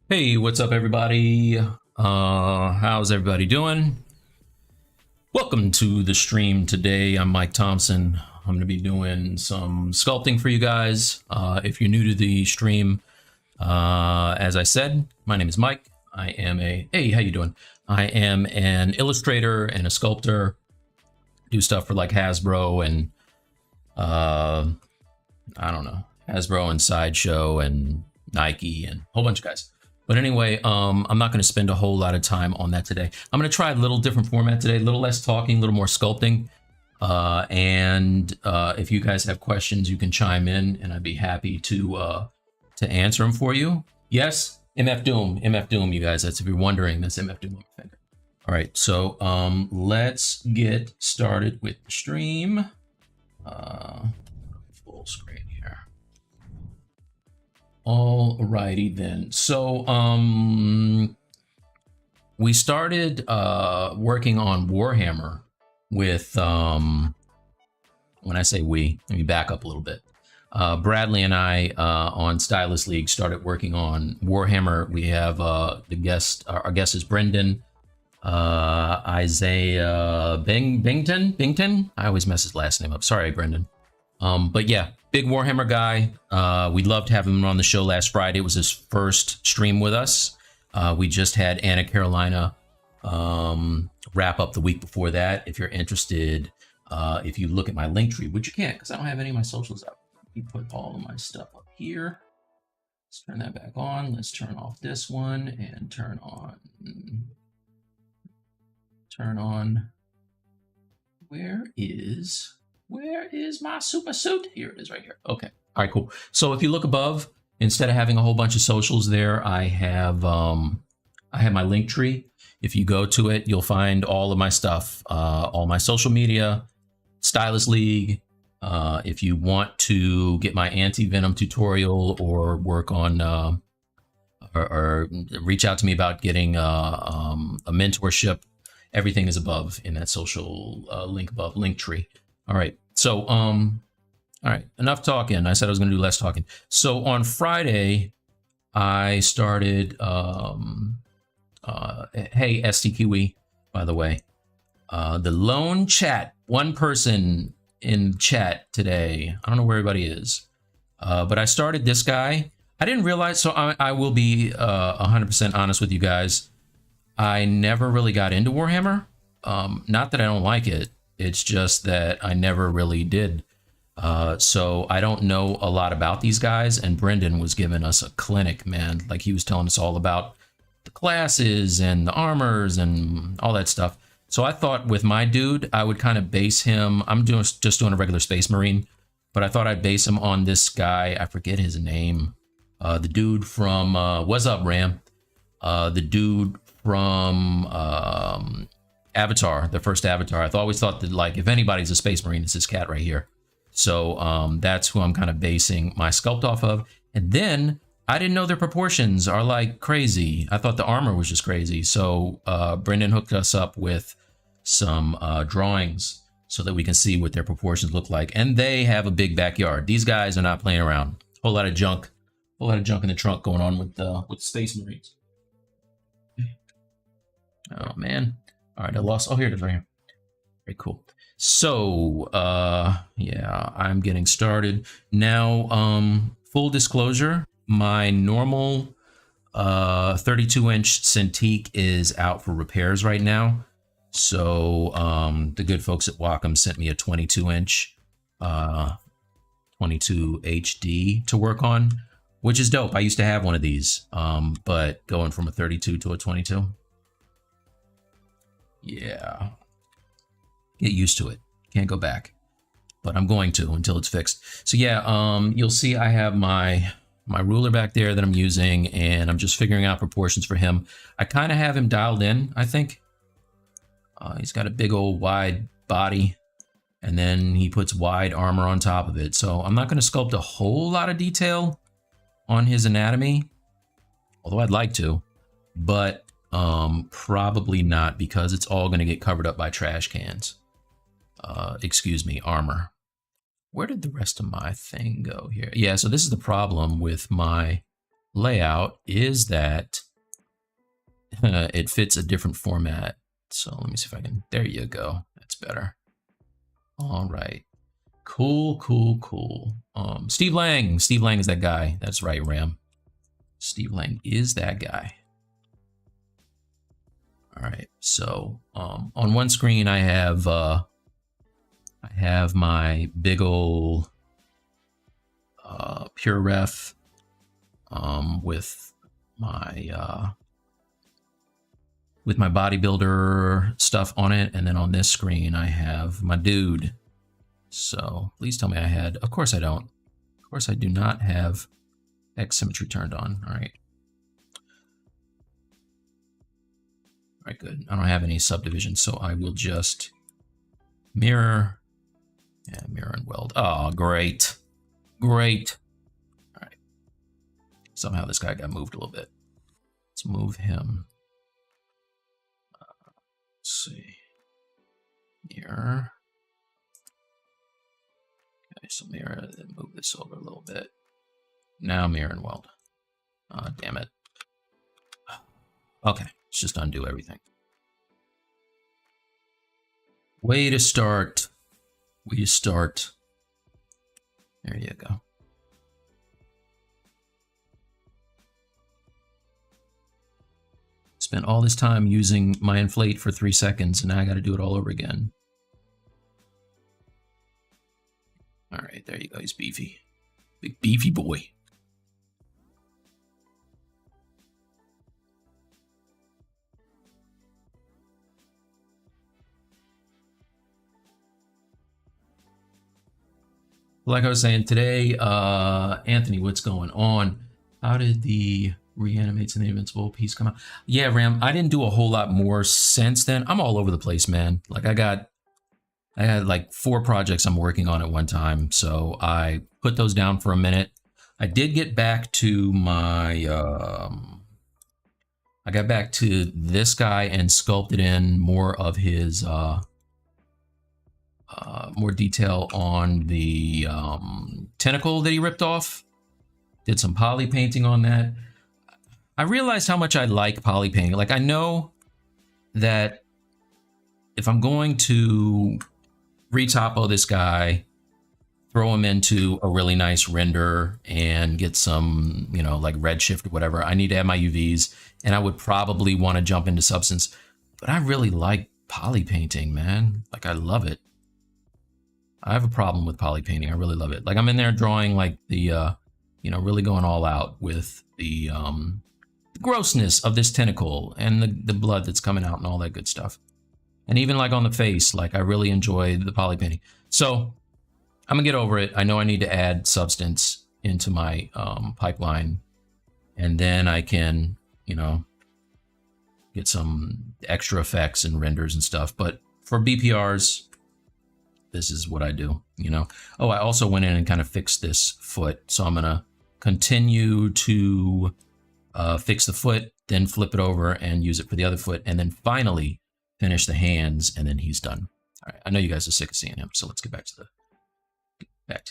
Hey, what's up, everybody? How's everybody doing? Welcome to the stream today. I'm Mike Thompson. I'm going to be doing some sculpting for you guys. If you're new to the stream, as I said, my name is Mike. I am hey, how you doing? I am an illustrator and a sculptor. Do stuff for like Hasbro and I don't know, Hasbro and Sideshow and Nike and a whole bunch of guys. But anyway, I'm not going to spend a whole lot of time on that today. I'm going to try a little different format today, a little less talking, a little more sculpting. If you guys have questions, you can chime in, and I'd be happy to answer them for you. Yes, MF Doom, you guys. That's if you're wondering, that's MF Doom. All right, so let's get started with the stream. Full screen here. Alrighty then. So we started working on Warhammer with when I say we, let me back up a little bit. Bradley and I on Stylist League started working on Warhammer. We have our guest is Brendan, Isaiah Bington. I always mess his last name up. Sorry, Brendan. But yeah, big Warhammer guy. We loved having him on the show last Friday. It was his first stream with us. We just had Anna Carolina wrap up the week before that. If you're interested, if you look at my link tree, which you can't because I don't have any of my socials up. Let me put all of my stuff up here. Let's turn that back on. Let's turn off this one and turn on. Where is my super suit? Here it is right here. Okay. All right, cool. So if you look above, instead of having a whole bunch of socials there, I have my link tree. If you go to it, you'll find all of my stuff, all my social media, Stylist League. If you want to get my anti-venom tutorial or work on or reach out to me about getting a mentorship, everything is above in that social link above, link tree. All right. So, all right, enough talking. I said I was going to do less talking. So on Friday, I started, hey, STQE, by the way, the lone chat, one person in chat today. I don't know where everybody is, but I started this guy. I didn't realize, so I will be 100% honest with you guys. I never really got into Warhammer. Not that I don't like it. It's just that I never really did. So I don't know a lot about these guys. And Brendan was giving us a clinic, man. Like he was telling us all about the classes and the armors and all that stuff. So I thought with my dude, I would kind of base him. I'm just doing a regular Space Marine, but I thought I'd base him on this guy. I forget his name. The dude from What's Up, Ram? The dude from Avatar, the first Avatar. I always thought that, like, if anybody's a Space Marine, it's this cat right here. So that's who I'm kind of basing my sculpt off of. And then I didn't know their proportions are like crazy. I thought the armor was just crazy. So Brendan hooked us up with some drawings so that we can see what their proportions look like. And they have a big backyard. These guys are not playing around. Whole lot of junk in the trunk going on with Space Marines. Oh man. All right, I lost. Oh, here it is right here. Very cool. So, yeah, I'm getting started now. Full disclosure, my normal 32-inch Cintiq is out for repairs right now. So, the good folks at Wacom sent me a 22-inch 22 HD to work on, which is dope. I used to have one of these, but going from a 32 to a 22. Yeah, get used to it. Can't go back, but I'm going to until it's fixed. So yeah, you'll see I have my ruler back there that I'm using, and I'm just figuring out proportions for him. I kind of have him dialed in, I think. He's got a big old wide body, and then he puts wide armor on top of it. So I'm not going to sculpt a whole lot of detail on his anatomy, although I'd like to, but probably not, because it's all going to get covered up by trash cans. Excuse me, armor. Where did the rest of my thing go here? Yeah, so this is the problem with my layout is that it fits a different format. So let me see if I can, there you go. That's better. All right. Cool, cool, cool. Steve Lang. Steve Lang is that guy. That's right, Ram. Steve Lang is that guy. All right. So on one screen I have my big ol' Pure Ref with my bodybuilder stuff on it, and then on this screen I have my dude. So please tell me I had, of course I don't. Of course I do not have X Symmetry turned on. All right. All right, good. I don't have any subdivisions, so I will just mirror. Yeah, mirror and weld. Oh, great. Great. All right. Somehow this guy got moved a little bit. Let's move him. Let's see. Mirror. Okay, so mirror, then move this over a little bit. Now mirror and weld. Damn it. Okay, let's just undo everything. Way to start. Way to start. There you go. Spent all this time using my inflate for 3 seconds, and now I got to do it all over again. All right, there you go. He's beefy. Big beefy boy. Like I was saying today, Anthony, what's going on? How did the reanimates and the invincible piece come out? Yeah, Ram, I didn't do a whole lot more since then. I'm all over the place, man. Like I had like 4 projects I'm working on at one time, so I put those down for a minute. I did get back to my, I got back to this guy and sculpted in more of his, more detail on the tentacle that he ripped off. Did some poly painting on that. I realized how much I like poly painting. Like, I know that if I'm going to retopo this guy, throw him into a really nice render and get some, you know, like redshift or whatever, I need to have my UVs, and I would probably want to jump into Substance. But I really like poly painting, man. Like, I love it. I have a problem with poly painting. I really love it. Like, I'm in there drawing like the, you know, really going all out with the grossness of this tentacle and the blood that's coming out and all that good stuff. And even like on the face, like I really enjoy the poly painting. So I'm gonna get over it. I know I need to add Substance into my pipeline, and then I can, you know, get some extra effects and renders and stuff. But for BPRs, this is what I do, you know. Oh, I also went in and kind of fixed this foot. So I'm gonna continue to fix the foot, then flip it over and use it for the other foot, and then finally finish the hands, and then he's done. All right, I know you guys are sick of seeing him, so let's get back to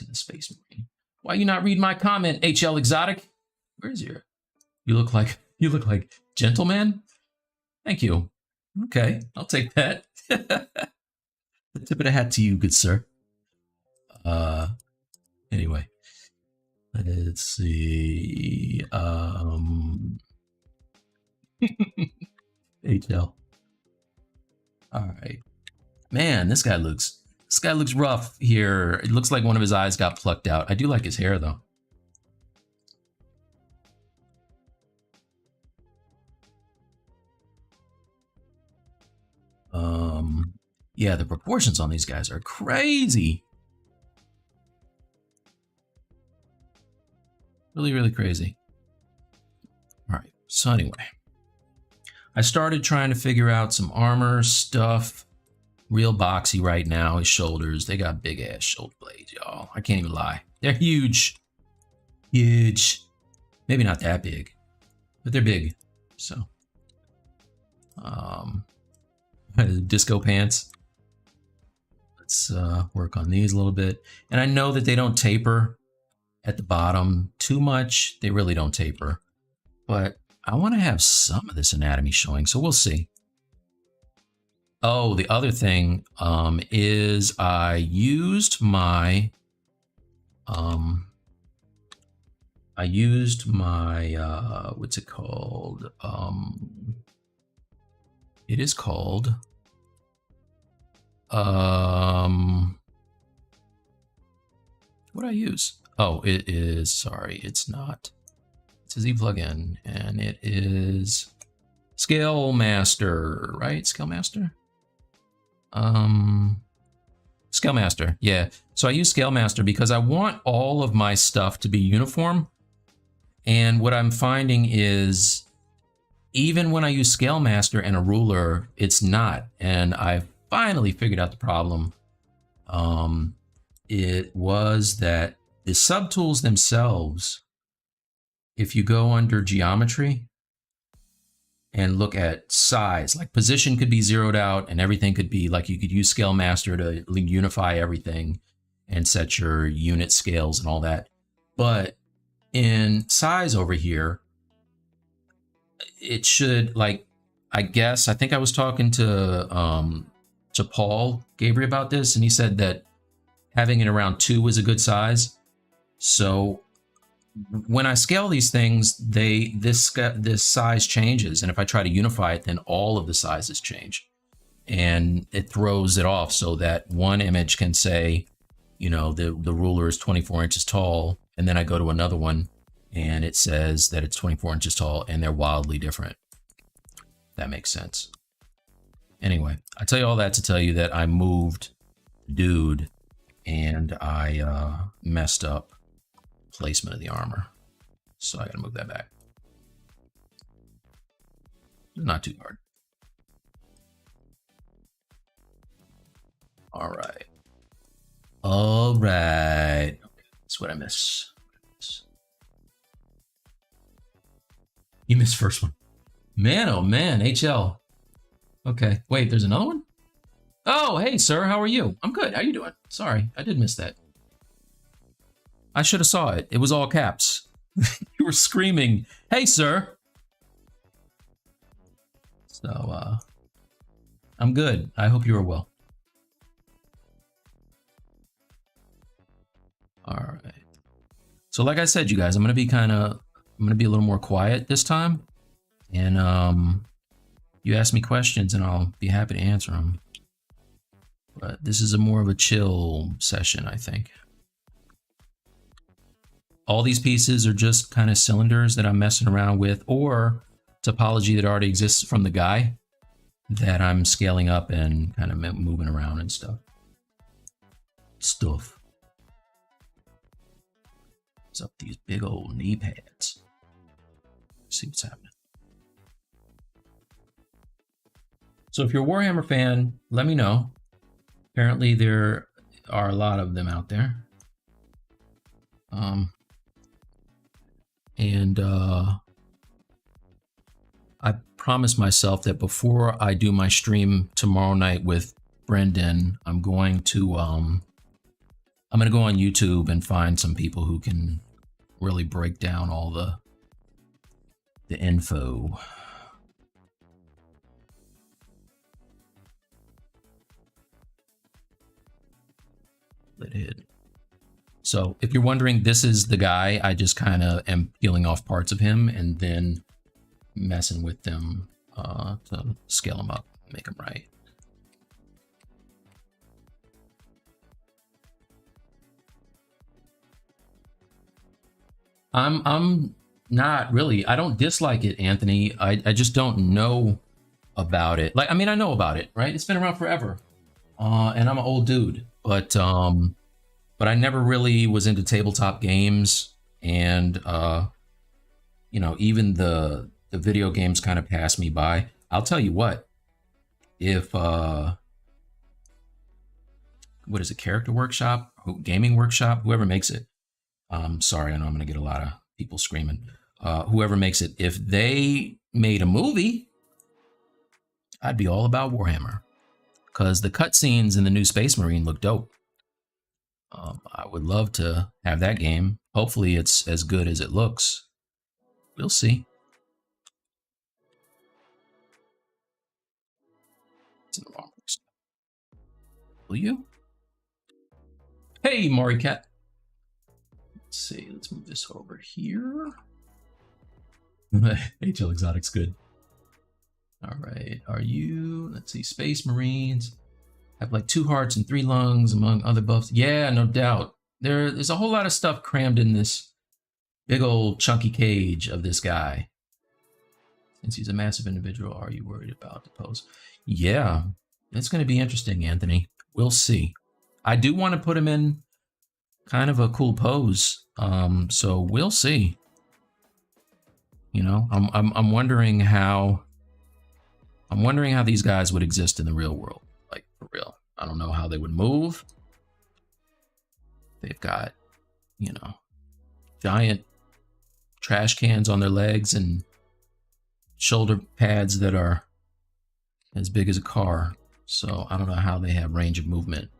the Space Marine. Why you not read my comment, HL Exotic? Where's your? You look like gentleman. Thank you. Okay, I'll take that. Tip of the hat to you, good sir. Anyway, let's see. HL. All right, man. This guy looks rough here. It looks like one of his eyes got plucked out. I do like his hair though. Yeah, the proportions on these guys are crazy. Really, really crazy. All right, so anyway, I started trying to figure out some armor stuff. Real boxy right now. His shoulders, they got big ass shoulder blades, y'all. I can't even lie. They're huge. Huge. Maybe not that big, but they're big. So, disco pants. Let's work on these a little bit. And I know that they don't taper at the bottom too much. They really don't taper. But I want to have some of this anatomy showing, so we'll see. Oh, the other thing is I used my what's it called? It is called what do I use? Oh, it is, sorry, it's not. It's a Z plugin, and it is Scale Master, right? Scale Master? Scale Master, yeah. So I use Scale Master because I want all of my stuff to be uniform. And what I'm finding is even when I use Scale Master and a ruler, it's not. And I finally figured out the problem. It was that the subtools themselves, if you go under geometry and look at size, like position could be zeroed out and everything could be like, you could use Scale Master to unify everything and set your unit scales and all that. But in size over here, it should, like, I think I was talking to Paul Gabriel about this, and he said that having it around 2 was a good size. So when I scale these things, this size changes, and if I try to unify it, then all of the sizes change, and it throws it off so that one image can say, you know, the ruler is 24 inches tall, and then I go to another one and it says that it's 24 inches tall, and they're wildly different. That makes sense. Anyway, I tell you all that to tell you that I moved dude, and I messed up placement of the armor. So I gotta move that back. Not too hard. All right. All right. Okay, that's what I miss. You missed first one. Man, oh man, HL. Okay, wait, there's another one? Oh, hey, sir, how are you? I'm good, how you doing? Sorry, I did miss that. I should have saw it. It was all caps. You were screaming, hey, sir. So, I'm good. I hope you are well. All right. So like I said, you guys, I'm going to be a little more quiet this time. And you ask me questions and I'll be happy to answer them. But this is more of a chill session, I think. All these pieces are just kind of cylinders that I'm messing around with, or topology that already exists from the guy that I'm scaling up and kind of moving around and stuff. What's up these big old knee pads? Let's see what's happening. So if you're a Warhammer fan, let me know. Apparently there are a lot of them out there. I promised myself that before I do my stream tomorrow night with Brendan, I'm going to go on YouTube and find some people who can really break down all the info. Lit hid. So if you're wondering, this is the guy. I just kind of am peeling off parts of him and then messing with them to scale them up, make them right. I'm not really. I don't dislike it, Anthony. I just don't know about it. Like, I mean, I know about it, right? It's been around forever, and I'm an old dude. But I never really was into tabletop games, and you know, even the video games kind of passed me by. I'll tell you what, if what is it, Character Workshop, Gaming Workshop, whoever makes it. Sorry, I know I'm gonna get a lot of people screaming. Whoever makes it, if they made a movie, I'd be all about Warhammer. Because the cutscenes in the new Space Marine look dope. I would love to have that game. Hopefully it's as good as it looks. We'll see. Will you? Hey, Maury Cat. Let's see. Let's move this over here. HL Exotic's good. All right. Are you? Let's see. Space Marines have like 2 hearts and 3 lungs, among other buffs. Yeah, no doubt. There's a whole lot of stuff crammed in this big old chunky cage of this guy. Since he's a massive individual, are you worried about the pose? Yeah, it's going to be interesting, Anthony. We'll see. I do want to put him in kind of a cool pose, so we'll see. You know, I'm wondering how these guys would exist in the real world, like for real. I don't know how they would move. They've got, you know, giant trash cans on their legs and shoulder pads that are as big as a car. So I don't know how they have range of movement,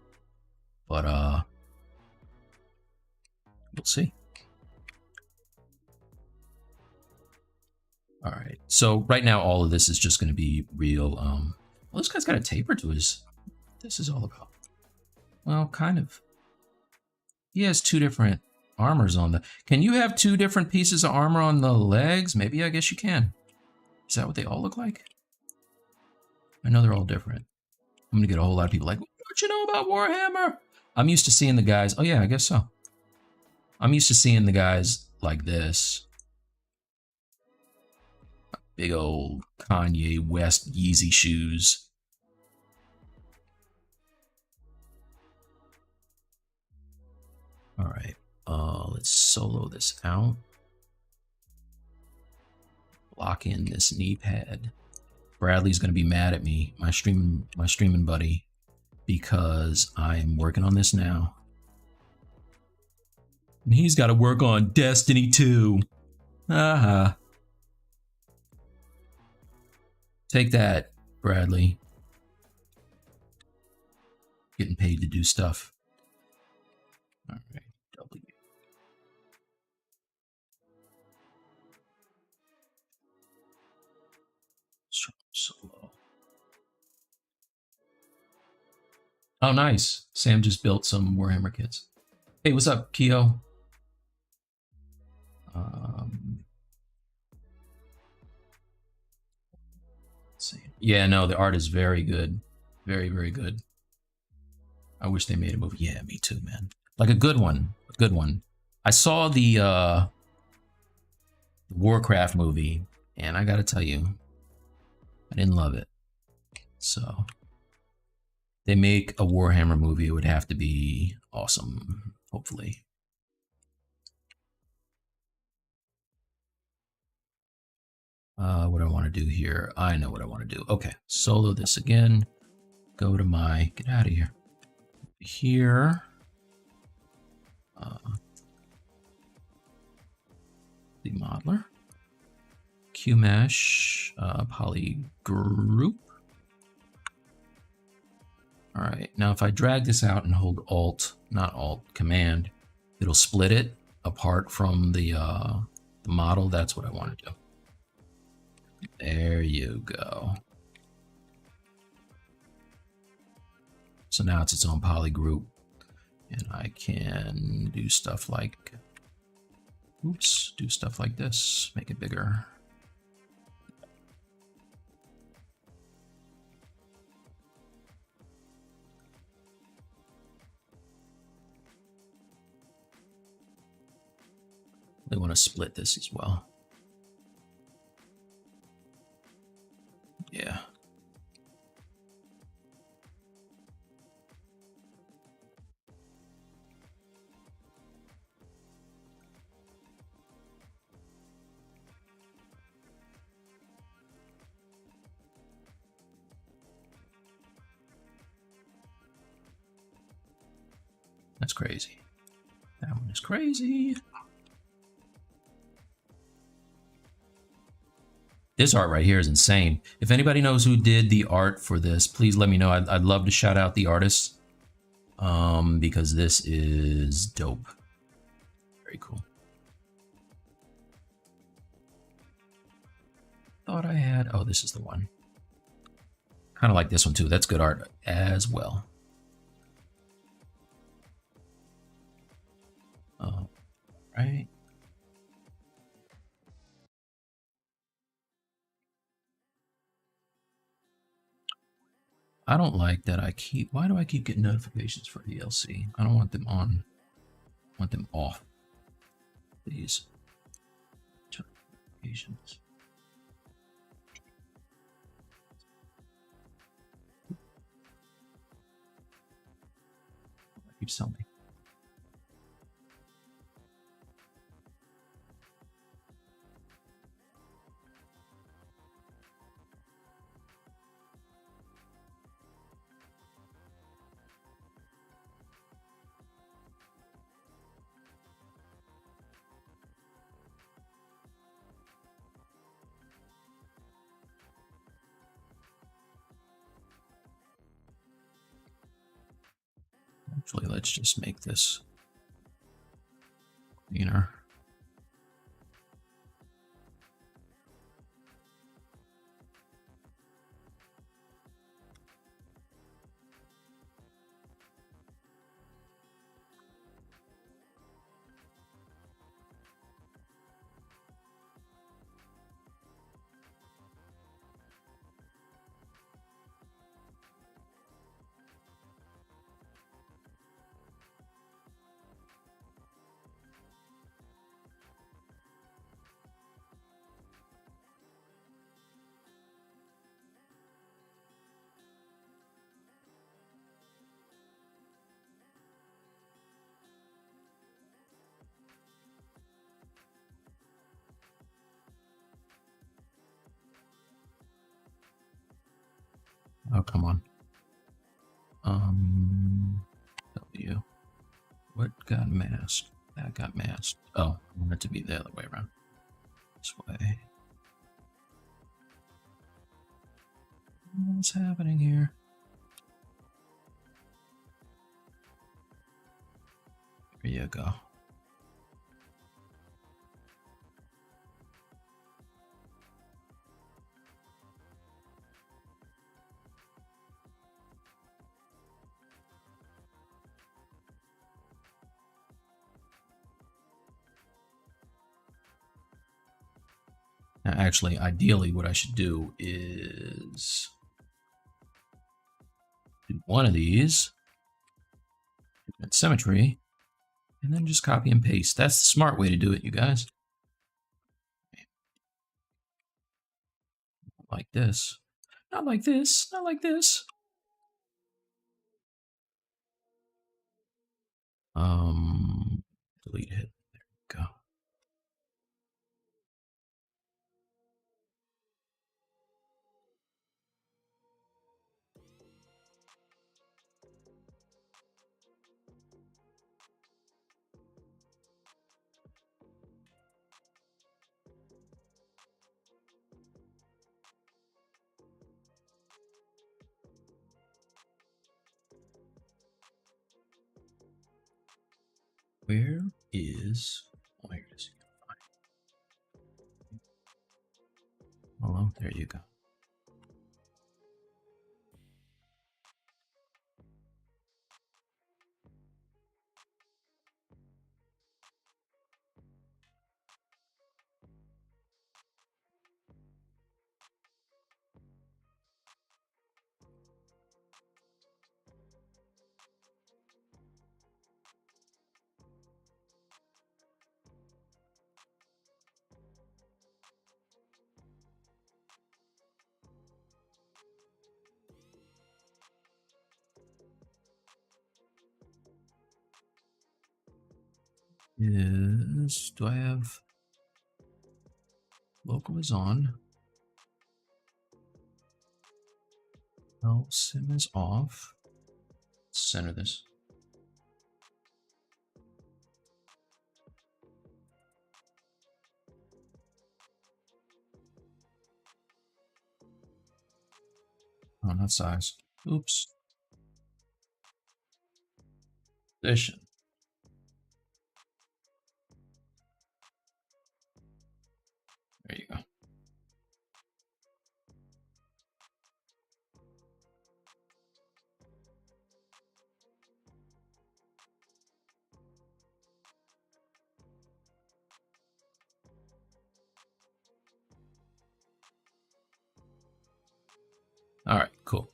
but we'll see. All right. So right now, all of this is just going to be real. Well, this guy's got a taper to his. This is all about. Well, kind of. He has 2 different armors on the. Can you have 2 different pieces of armor on the legs? Maybe, I guess you can. Is that what they all look like? I know they're all different. I'm gonna get a whole lot of people like, what you know about Warhammer? I'm used to seeing the guys. Oh yeah, I guess so. I'm used to seeing the guys like this. Big old Kanye West Yeezy shoes. All right, let's solo this out. Lock in this knee pad. Bradley's gonna be mad at me, my streaming buddy, because I'm working on this now. And he's gotta work on Destiny 2. Aha. Take that, Bradley. Getting paid to do stuff. All right, W. Solo. Oh, nice. Sam just built some Warhammer kits. Hey, what's up, Keo? Let's see. Yeah, no, the art is very good. Very, very good. I wish they made a movie. Yeah, me too, man. Like a good one. A good one. I saw the Warcraft movie, and I gotta tell you, I didn't love it. So, they make a Warhammer movie, it would have to be awesome, hopefully. What do I want to do here? I know what I want to do. Okay, solo this again. Go to my, get out of here. Here. ZModeler. QMesh. Poly group. All right, now if I drag this out and hold Alt, not Alt, Command, it'll split it apart from the model. That's what I want to do. There you go. So now it's its own poly group, and I can do stuff like, oops, do stuff like this, make it bigger. They want to split this as well. Yeah. That's crazy. That one is crazy. This art right here is insane. If anybody knows who did the art for this, please let me know. I'd love to shout out the artists, because this is dope. Very cool. Thought I had, oh, this is the one. Kind of like this one too. That's good art as well. Right. I don't like that why do I keep getting notifications for DLC? I don't want them on. I want them off. These notifications. Keeps telling me. Actually, let's just make this cleaner. Oh, come on. W. What got masked? That got masked. Oh, I want it to be the other way around. This way. What's happening here? There you go. Now, actually, ideally, what I should do is do one of these, Symmetry, and then just copy and paste. That's the smart way to do it, you guys. Not like this. Not like this. Not like this. Delete it. There we go. Where is... Oh, here it is. Hello, there you go. Do I have local is on? No, sim is off. Center this. Oh, not size. Oops. Position. There you go. All right, cool.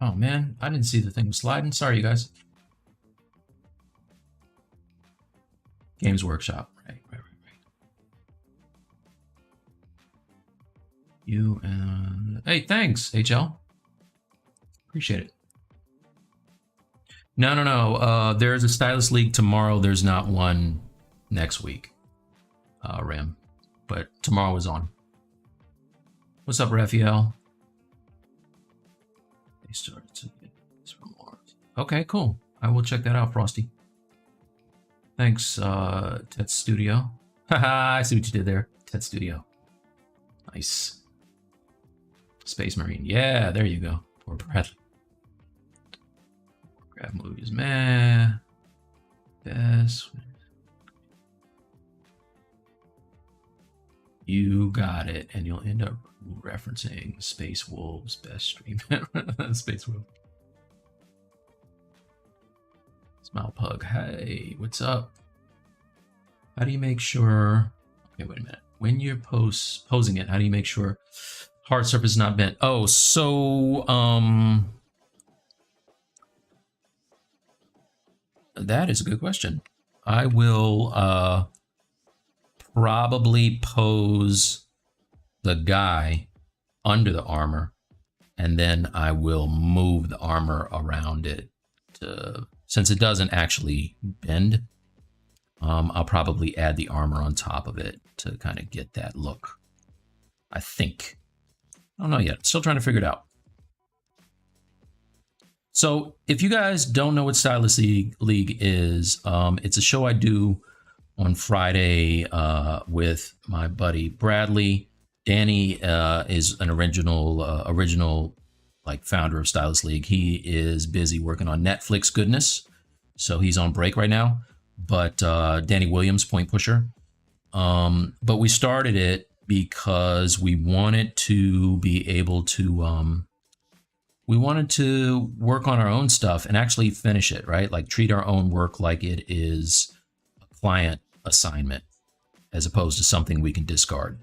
Oh man, I didn't see the thing was sliding. Sorry, you guys. Games Workshop. Right. You and hey, thanks, HL. Appreciate it. No. There's a Stylist League tomorrow. There's not one next week. Ram, but tomorrow is on. What's up, Raphael? They started to get this from Mars. Okay, cool. I will check that out, Frosty. Thanks, Tet Studio. Haha, I see what you did there. Tet Studio. Nice. Space Marine. Yeah, there you go. Poor Bradley. Grab movies, man. Best. You got it, and you'll end up referencing Space Wolves' best stream. Space Wolves. Smile Pug. Hey, what's up? How do you make sure? Okay, wait a minute. When you're posing it, how do you make sure hard surface is not bent? Oh, so that is a good question. I will probably pose the guy under the armor, and then I will move the armor around it to, since it doesn't actually bend, I'll probably add the armor on top of it to kind of get that look. I think. I don't know yet. Still trying to figure it out. So if you guys don't know what Stylist League is, it's a show I do on Friday with my buddy Bradley. Danny is an original like founder of Stylist League. He is busy working on Netflix goodness, so he's on break right now. But Danny Williams, Point Pusher. But we started it because we wanted to be able to we wanted to work on our own stuff and actually finish it, right? Like treat our own work like it is a client assignment as opposed to something we can discard.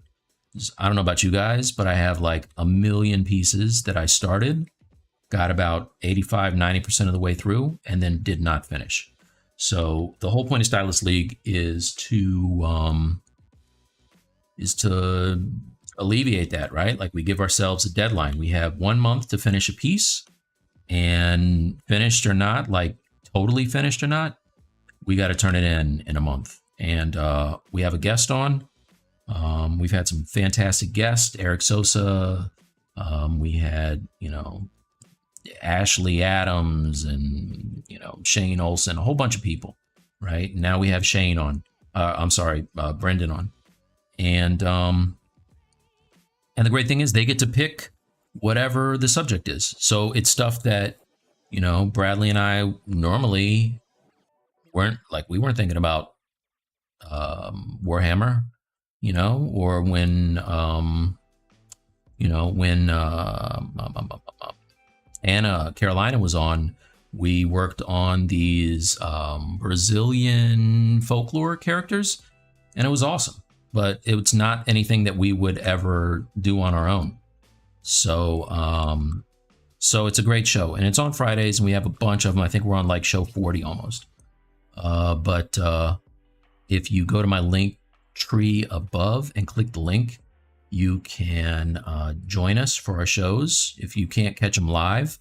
I don't know about you guys, but I have like 1 million pieces that I started, got about 85–90% of the way through, and then did not finish. So the whole point of Stylist League is to alleviate that, right? Like we give ourselves a deadline. We have 1 month to finish a piece, and finished or not, like totally finished or not, we got to turn it in a month. And we have a guest on. We've had some fantastic guests, Eric Sosa. We had, Ashley Adams and, Shane Olsen, a whole bunch of people, right? Now we have Shane on, Brendan on. And the great thing is they get to pick whatever the subject is. So it's stuff that, Bradley and I normally we weren't thinking about Warhammer. you know, or when, you know, when Anna Carolina was on, we worked on these Brazilian folklore characters, and it was awesome. But it's not anything that we would ever do on our own. So, so it's a great show, and it's on Fridays, and we have a bunch of them. I think we're on like show 40 almost. But if you go to my link tree above and click the link, you can join us for our shows. If you can't catch them live,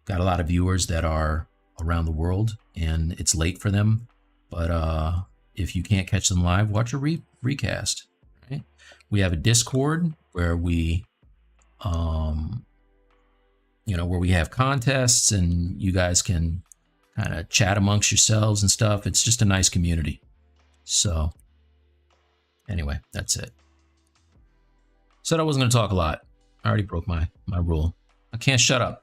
got a lot of viewers that are around the world and it's late for them. But if you can't catch them live, watch a recast. Right? We have a Discord where we, you know, where we have contests and you guys can kind of chat amongst yourselves and stuff. It's just a nice community. So anyway, that's it. Said I wasn't going to talk a lot. I already broke my rule. I can't shut up.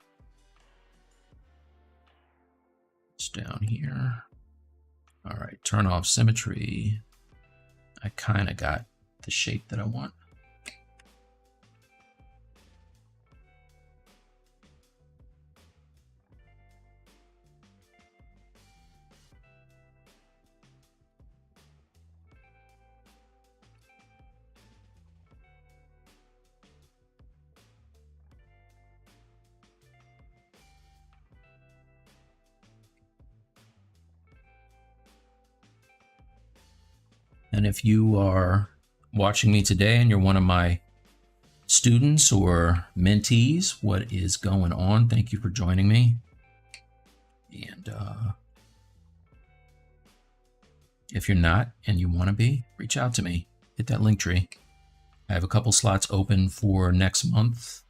It's down here. All right, turn off symmetry. I kind of got the shape that I want. And if you are watching me today and you're one of my students or mentees, what is going on? Thank you for joining me. And if you're not and you want to be, reach out to me. Hit that link tree. I have a couple slots open for next month.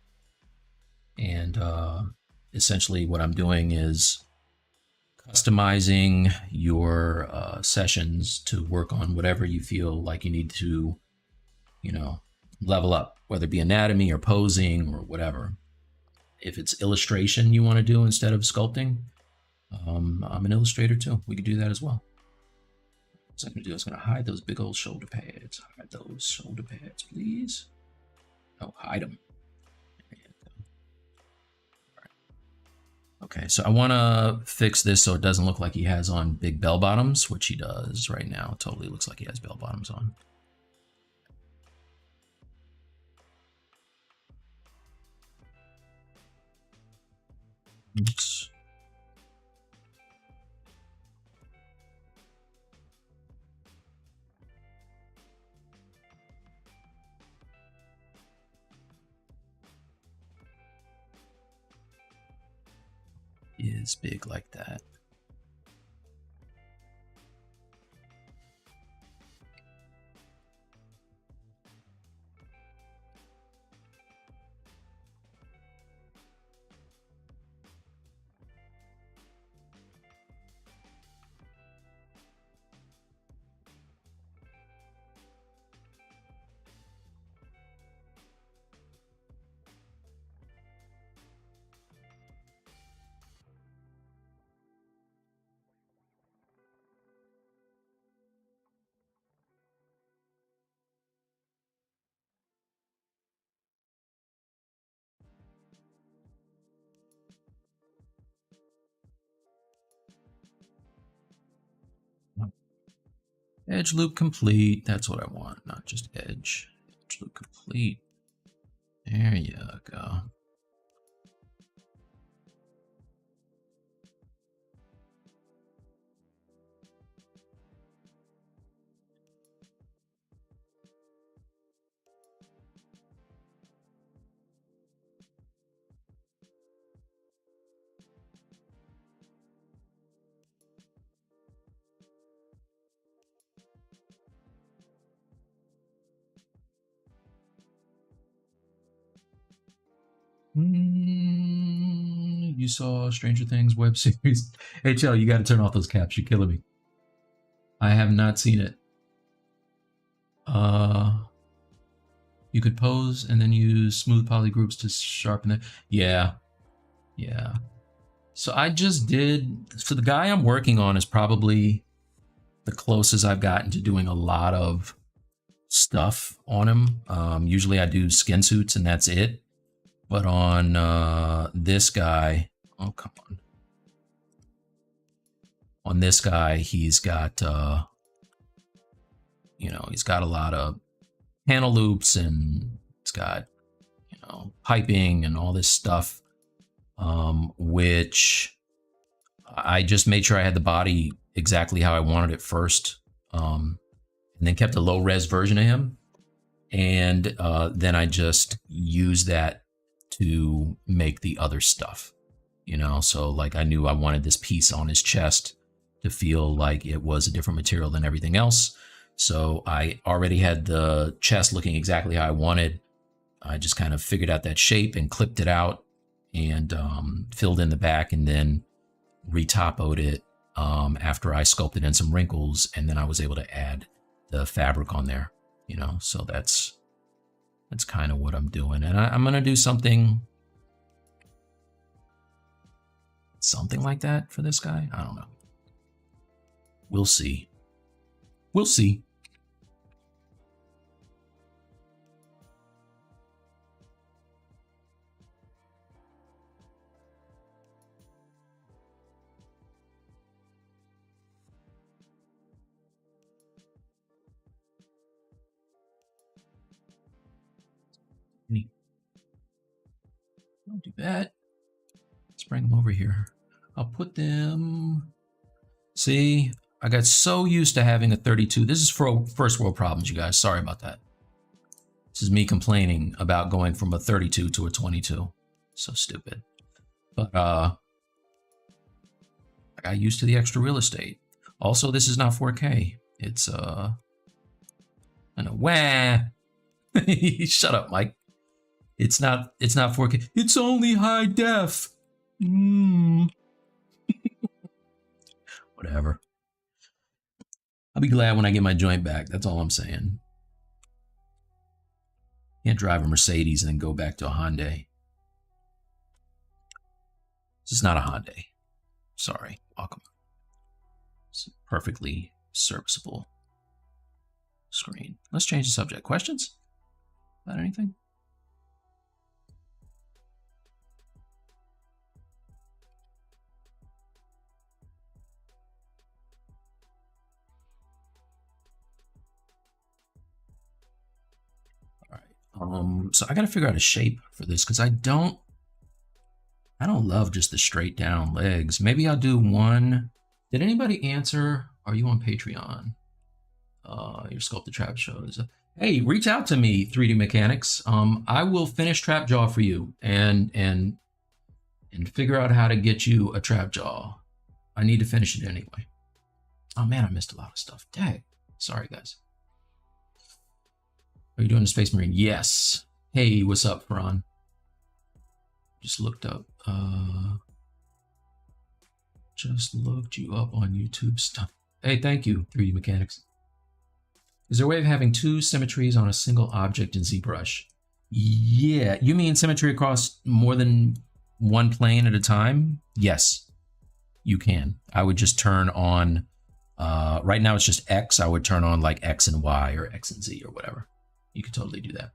And essentially what I'm doing is customizing your sessions to work on whatever you feel like you need to, you know, level up, whether it be anatomy or posing or whatever. If it's illustration you want to do instead of sculpting, I'm an illustrator too. We could do that as well. What's I'm going to do is going to hide those big old shoulder pads. Hide those shoulder pads, please. Oh, hide them. Okay, so I want to fix this so it doesn't look like he has on big bell bottoms, which he does right now. It totally looks like he has bell bottoms on. Oops. Is big like that. Edge loop complete. That's what I want, not just edge. Edge loop complete. There you go. You saw Stranger Things web series. HL, you got to turn off those caps. You're killing me. I have not seen it. You could pose and then use smooth poly groups to sharpen it. Yeah. Yeah. So I just did. So the guy I'm working on is probably the closest I've gotten to doing a lot of stuff on him. Usually I do skin suits and that's it. But on this guy, oh, come on. On this guy, he's got, you know, he's got a lot of panel loops and it's got, you know, piping and all this stuff, which I just made sure I had the body exactly how I wanted it first, and then kept a low res version of him. And then I just used that to make the other stuff, you know? So like I knew I wanted this piece on his chest to feel like it was a different material than everything else. So I already had the chest looking exactly how I wanted. I just kind of figured out that shape and clipped it out and filled in the back and then retopoed it after I sculpted in some wrinkles, and then I was able to add the fabric on there, you know? So that's kind of what I'm doing. And I'm going to do something like that for this guy. I don't know. We'll see. We'll see. Don't do that. Let's bring them over here. I'll put them... See, I got so used to having a 32. This is for first world problems, you guys. Sorry about that. This is me complaining about going from a 32 to a 22. So stupid. But I got used to the extra real estate. Also, this is not 4K. It's I know. Wah. Shut up, Mike. It's not 4K. It's only high def. Whatever. I'll be glad when I get my joint back. That's all I'm saying. Can't drive a Mercedes and then go back to a Hyundai. This is not a Hyundai. Sorry. Welcome. It's a perfectly serviceable screen. Let's change the subject. Questions about anything? So I got to figure out a shape for this because I don't love just the straight down legs. Maybe I'll do one. Did anybody answer? Are you on Patreon? Your Sculpted Trap shows. Hey, reach out to me, 3D Mechanics. I will finish Trap Jaw for you and figure out how to get you a Trap Jaw. I need to finish it anyway. Oh man, I missed a lot of stuff. Dang. Sorry, guys. Are you doing the Space Marine? Yes. Hey, what's up, Faran? Just looked up. Just looked you up on YouTube stuff. Hey, thank you, 3D Mechanics. Is there a way of having two symmetries on a single object in ZBrush? Yeah, you mean symmetry across more than one plane at a time? Yes, you can. I would just turn on, right now it's just X. I would turn on like X and Y or X and Z or whatever. You could totally do that.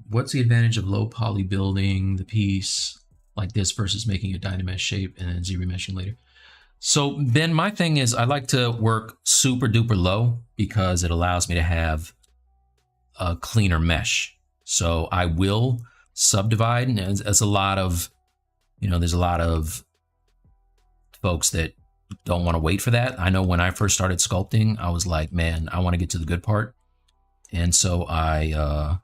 What's the advantage of low poly building the piece like this versus making a Dynamesh shape and then Z-remeshing later? So Ben, my thing is I like to work super duper low because it allows me to have a cleaner mesh. So I will subdivide, and there's a lot of, there's a lot of folks that don't want to wait for that. I know when I first started sculpting, I was like, man, I want to get to the good part. And so I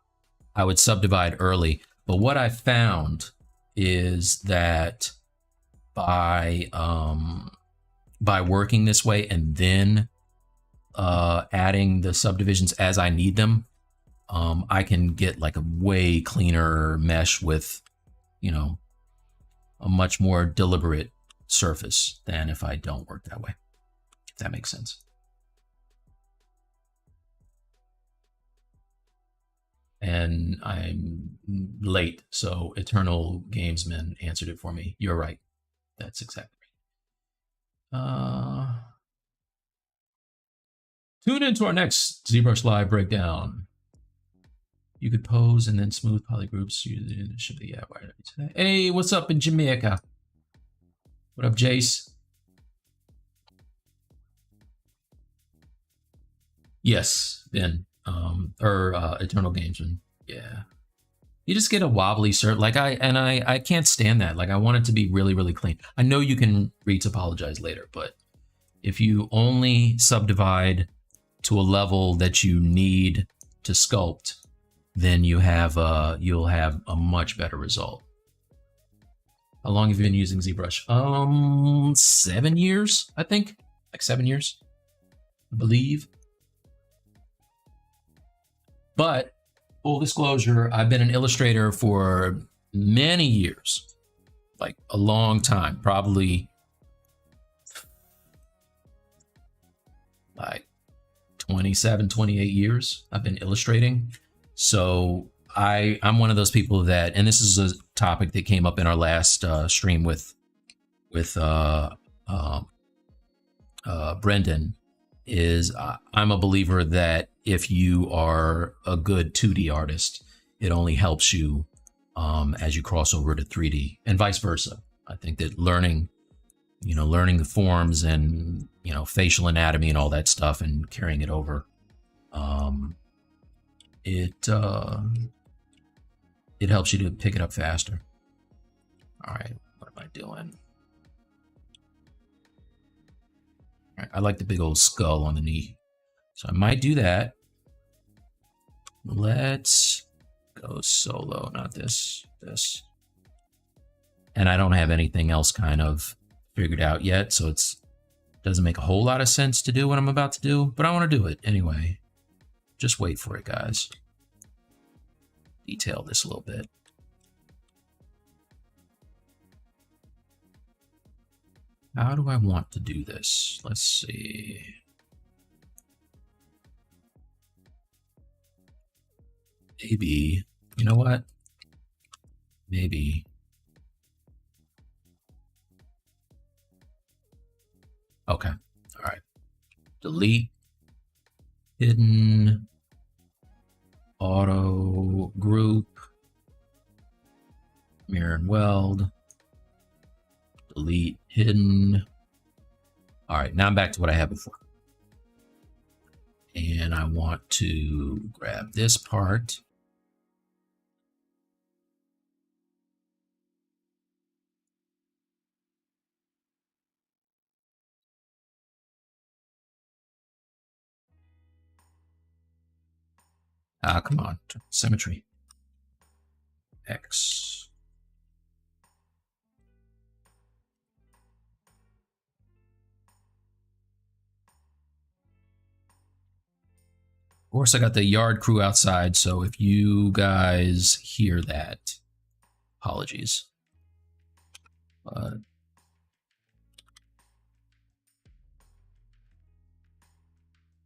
would subdivide early. But what I found is that by working this way and then adding the subdivisions as I need them, I can get like a way cleaner mesh with, a much more deliberate surface than if I don't work that way, if that makes sense. And I'm late, so Eternal Gamesman answered it for me. You're right. That's exactly right. Tune into our next ZBrush Live breakdown. You could pose and then smooth polygroups. Yeah, today. Hey, what's up in Jamaica? What up, Jace? Yes, Ben. Eternal Gamesman. Yeah. You just get a wobbly cert. Like I can't stand that. Like I want it to be really, really clean. I know you can retopologize later, but if you only subdivide to a level that you need to sculpt, then you'll have a much better result. How long have you been using ZBrush? 7 years, I think. Like 7 years, I believe. But full disclosure, I've been an illustrator for many years, like a long time, probably like 27, 28 years I've been illustrating. So I'm one of those people that, and this is a topic that came up in our last stream with Brendan, is I'm a believer that if you are a good 2D artist, it only helps you as you cross over to 3D, and vice versa. I think that learning the forms and, facial anatomy and all that stuff and carrying it over, it helps you to pick it up faster. All right, what am I doing? All right, I like the big old skull on the knee, so I might do that. Let's go solo, not this. And I don't have anything else kind of figured out yet, so it doesn't make a whole lot of sense to do what I'm about to do, but I want to do it anyway. Just wait for it, guys. Detail this a little bit. How do I want to do this? Let's see. Maybe, you know what? Maybe. Okay, all right. Delete, hidden, auto group, mirror and weld, delete, hidden. All right, now I'm back to what I had before. And I want to grab this part. Come on, Symmetry. X. Of course, I got the yard crew outside, so if you guys hear that, apologies. But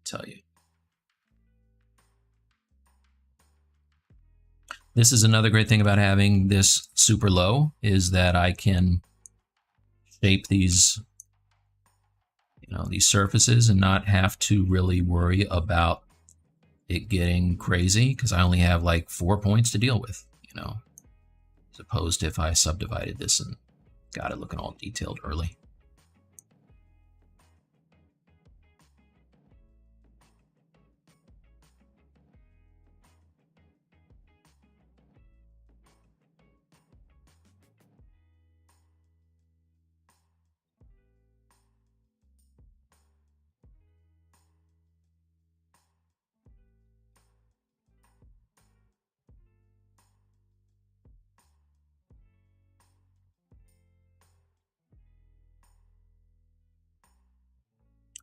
tell you. This is another great thing about having this super low, is that I can shape these, these surfaces and not have to really worry about it getting crazy, because I only have like 4 points to deal with, as opposed to if I subdivided this and got it looking all detailed early.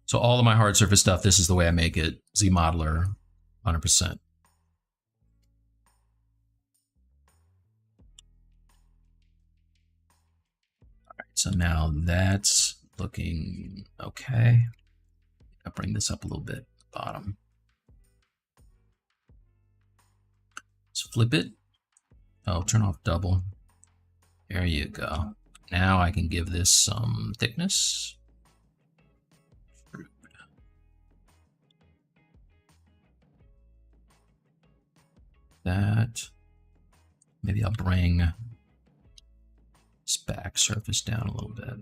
So all of my hard surface stuff, this is the way I make it. ZModeler, 100%. All right, so now that's looking okay. I'll bring this up a little bit, bottom. Let's flip it. Oh, turn off double. There you go. Now I can give this some thickness. that. Maybe I'll bring this back surface down a little bit.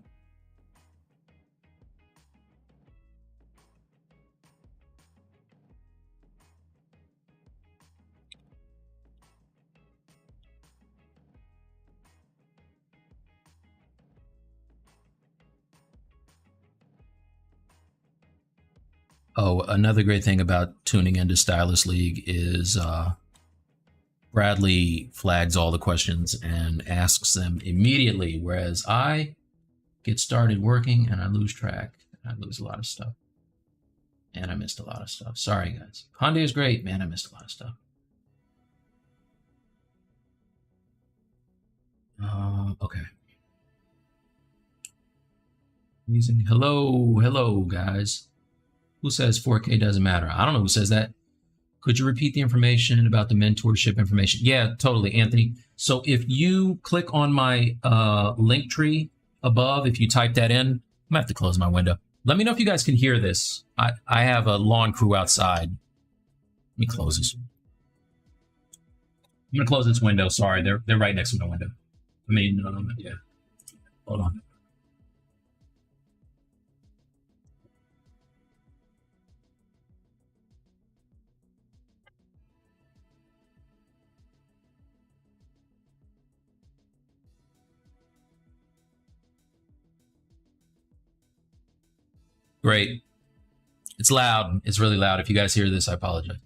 Oh, another great thing about tuning into Stylist League is Bradley flags all the questions and asks them immediately, whereas I get started working and I lose track. I lose a lot of stuff. And I missed a lot of stuff. Sorry, guys. Hyundai is great. Man, I missed a lot of stuff. Okay. Hello, guys. Who says 4K doesn't matter? I don't know who says that. Could you repeat the information about the mentorship information? Yeah, totally, Anthony. So if you click on my link tree above, if you type that in, I'm gonna have to close my window. Let me know if you guys can hear this. I have a lawn crew outside. Let me close this. I'm gonna close this window. Sorry, they're right next to my window. I mean, yeah. Hold on. Great. It's loud. It's really loud. If you guys hear this, I apologize.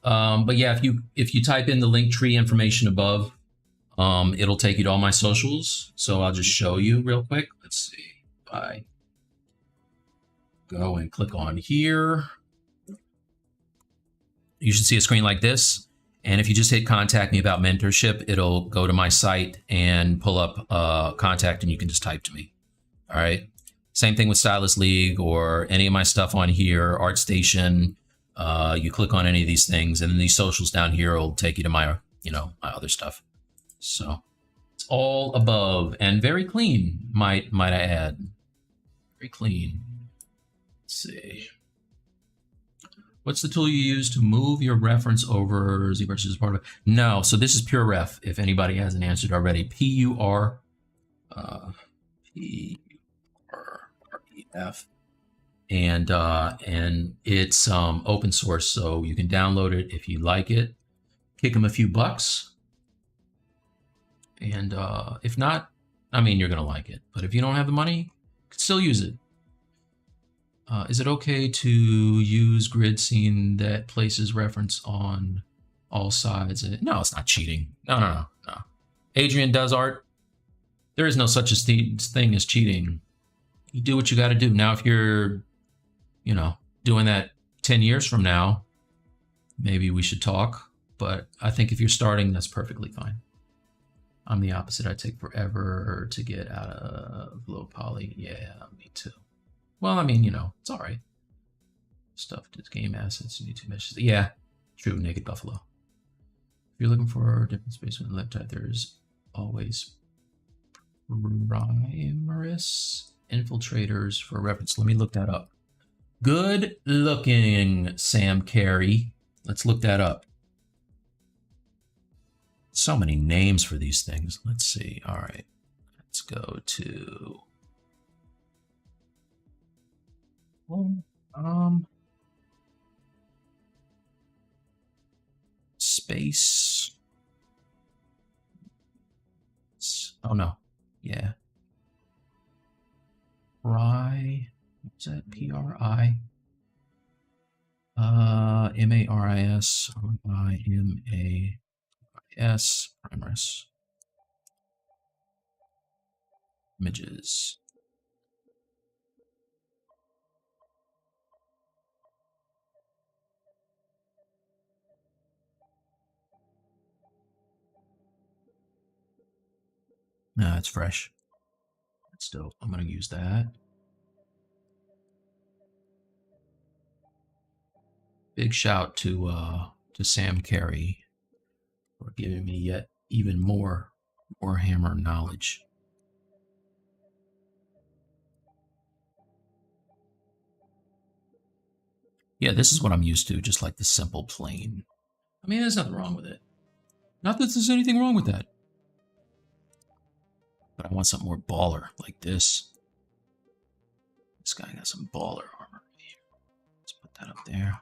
But yeah, if you type in the link tree information above, it'll take you to all my socials. So I'll just show you real quick. Let's see. I go and click on here. You should see a screen like this. And if you just hit contact me about mentorship, it'll go to my site and pull up contact, and you can just type to me. All right. Same thing with Stylist League or any of my stuff on here, ArtStation. You click on any of these things, and then these socials down here will take you to my, my other stuff. So it's all above and very clean, might I add. Very clean. Let's see. What's the tool you use to move your reference over ZBrush as part of it? No, so this is Pure Ref, if anybody hasn't answered already. P-U-R, P-U-R-R-E-F. And it's open source, so you can download it if you like it. Kick them a few bucks. And if not, I mean, you're going to like it. But if you don't have the money, you can still use it. Is it okay to use grid scene that places reference on all sides? No, it's not cheating. No. Adrian does art. There is no such a thing as cheating. You do what you got to do. Now, if you're, doing that 10 years from now, maybe we should talk. But I think if you're starting, that's perfectly fine. I'm the opposite. I take forever to get out of low poly. Yeah, me too. Well, I mean, it's all right. Stuff to game assets, YouTube meshes. Yeah, true. Naked Buffalo. If you're looking for a different space with left type, there's always Primaris infiltrators for reference. Let me look that up. Good looking, Sam Carey. Let's look that up. So many names for these things. Let's see. All right. Let's go to... space. Oh no. Yeah. What's that? P-R-I. M-A-R-I-S. I-M-A-S. Primaris. Images. No, it's fresh. Still, I'm going to use that. Big shout to Sam Carey for giving me yet even more Warhammer knowledge. Yeah, this is what I'm used to, just like the simple plain I mean, there's nothing wrong with it. Not that there's anything wrong with that. But I want something more baller, like this. This guy got some baller armor. Let's put that up there.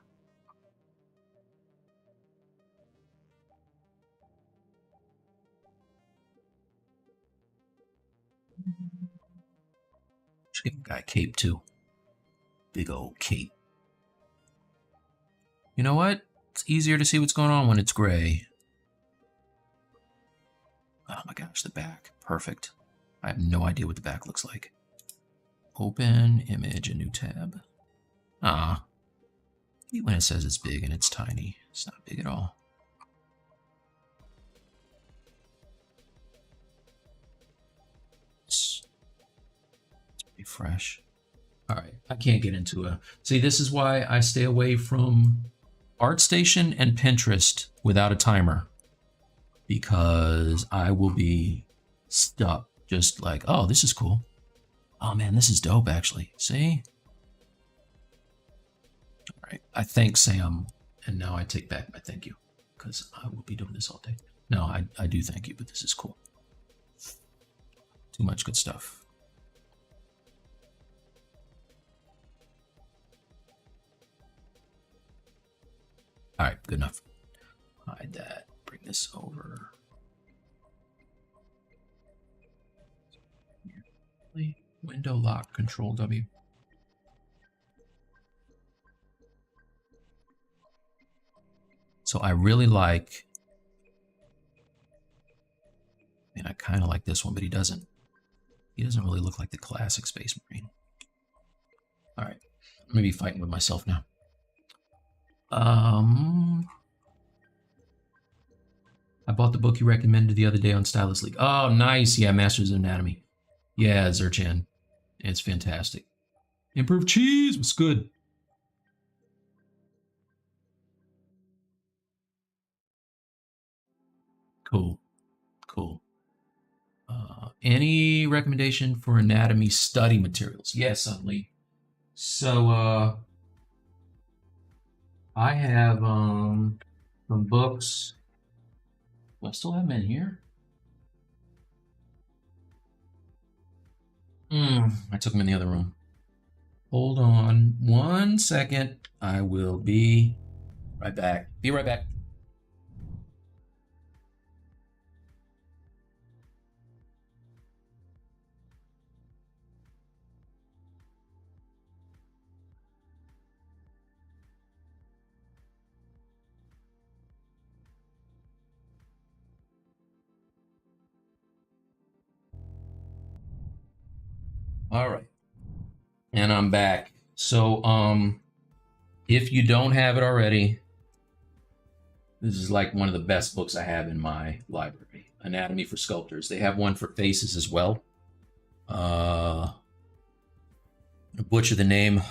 Should give a guy a cape too. Big old cape. You know what? It's easier to see what's going on when it's gray. Oh my gosh, the back. Perfect. I have no idea what the back looks like. Open image, a new tab. Ah. When it says it's big and it's tiny. It's not big at all. It's pretty fresh. All right, I can't get into a... See, this is why I stay away from ArtStation and Pinterest without a timer. Because I will be stuck. Just like, oh, this is cool. Oh man, this is dope actually. See? All right, I thank Sam. And now I take back my thank you. Because I will be doing this all day. No, I do thank you, but this is cool. Too much good stuff. All right, good enough. Hide that. Bring this over. Window lock, Control W. So I really like, and I kind of like this one, but he doesn't really look like the classic Space Marine. All right, I'm gonna be fighting with myself now. I bought the book you recommended the other day on Stylist League. Oh, nice. Yeah, Masters of Anatomy. Yeah, Zerchan. It's fantastic. Improved cheese was good. Cool. Cool. Any recommendation for anatomy study materials? Yes, Lee. So, I have some books. Do I still have them in here? I took them in the other room. Hold on 1 second. I will be right back. Be right back. All right. And I'm back. So, if you don't have it already, this is like one of the best books I have in my library. Anatomy for Sculptors. They have one for faces as well. I butcher the name.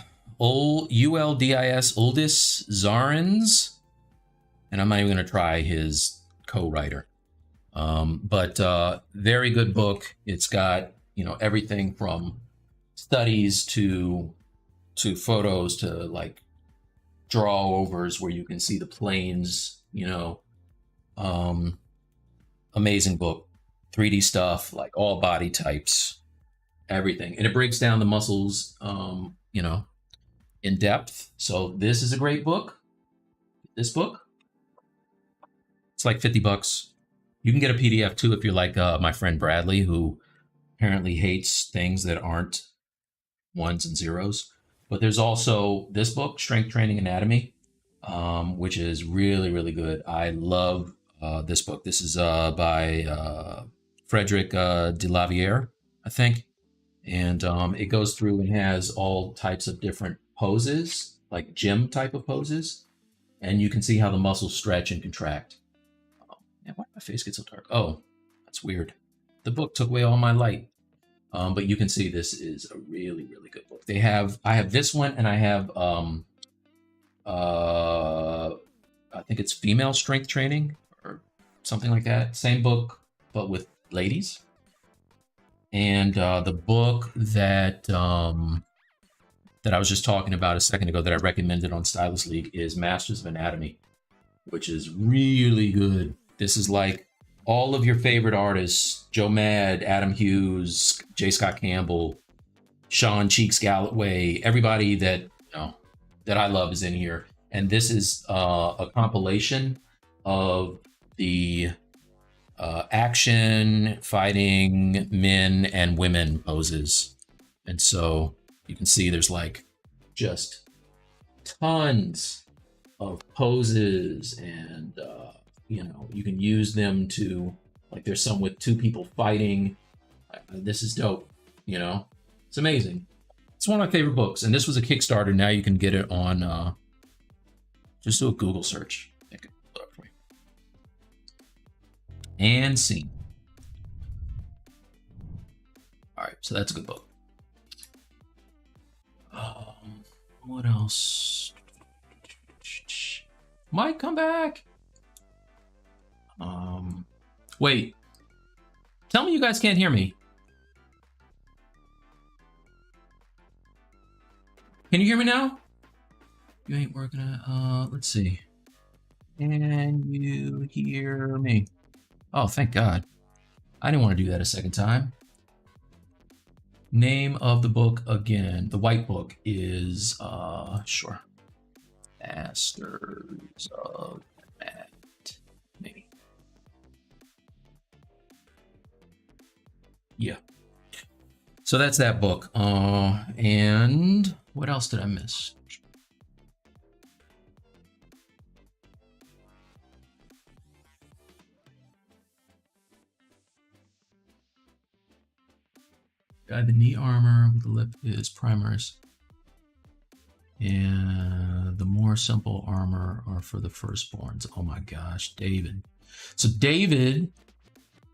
ULDIS, Uldis Zarins. And I'm not even going to try his co-writer. But very good book. It's got, you know, everything from studies to photos to like draw overs where you can see the planes, you know. Amazing book. 3D stuff, like all body types, everything. And it breaks down the muscles, you know, in depth. So this is a great book. This book, it's like 50 bucks. You can get a PDF too if you're like my friend Bradley, who apparently hates things that aren't ones and zeros. But there's also this book, Strength Training Anatomy, which is really, really good. I love this book. This is by Frederick de Laviere, I think. And it goes through and has all types of different poses, like gym type of poses. And you can see how the muscles stretch and contract. Man, why did my face get so dark? Oh, that's weird. The book took away all my light. But you can see this is a really, really good book. I have this one, and I have, I think it's Female Strength Training or something like that. Same book, but with ladies. And the book that that I was just talking about a second ago that I recommended on Stylist League is Masters of Anatomy. which is really good. This is like all of your favorite artists: Joe Mad, Adam Hughes, J. Scott Campbell, Sean Cheeks Galloway, everybody that that I love is in here. And this is a compilation of the action, fighting, men and women poses. And so you can see there's like just tons of poses, and you know, you can use them to, like, there's some with two people fighting. This is dope, you know? It's amazing. It's one of my favorite books, and this was a Kickstarter. Now you can get it on, just do a Google search. It can pull it up for you. And scene. All right, so that's a good book. What else? Mike, come back. Wait. Tell me you guys can't hear me. Can you hear me now? You ain't working at, let's see. Can you hear me? Oh, thank God. I didn't want to do that a second time. Name of the book again. The white book is, sure. Masters of Matt. Maybe. Yeah. So that's that book. And what else did I miss? Guy, the knee armor with the lip is primers. And the more simple armor are for the firstborns. Oh my gosh, David. So David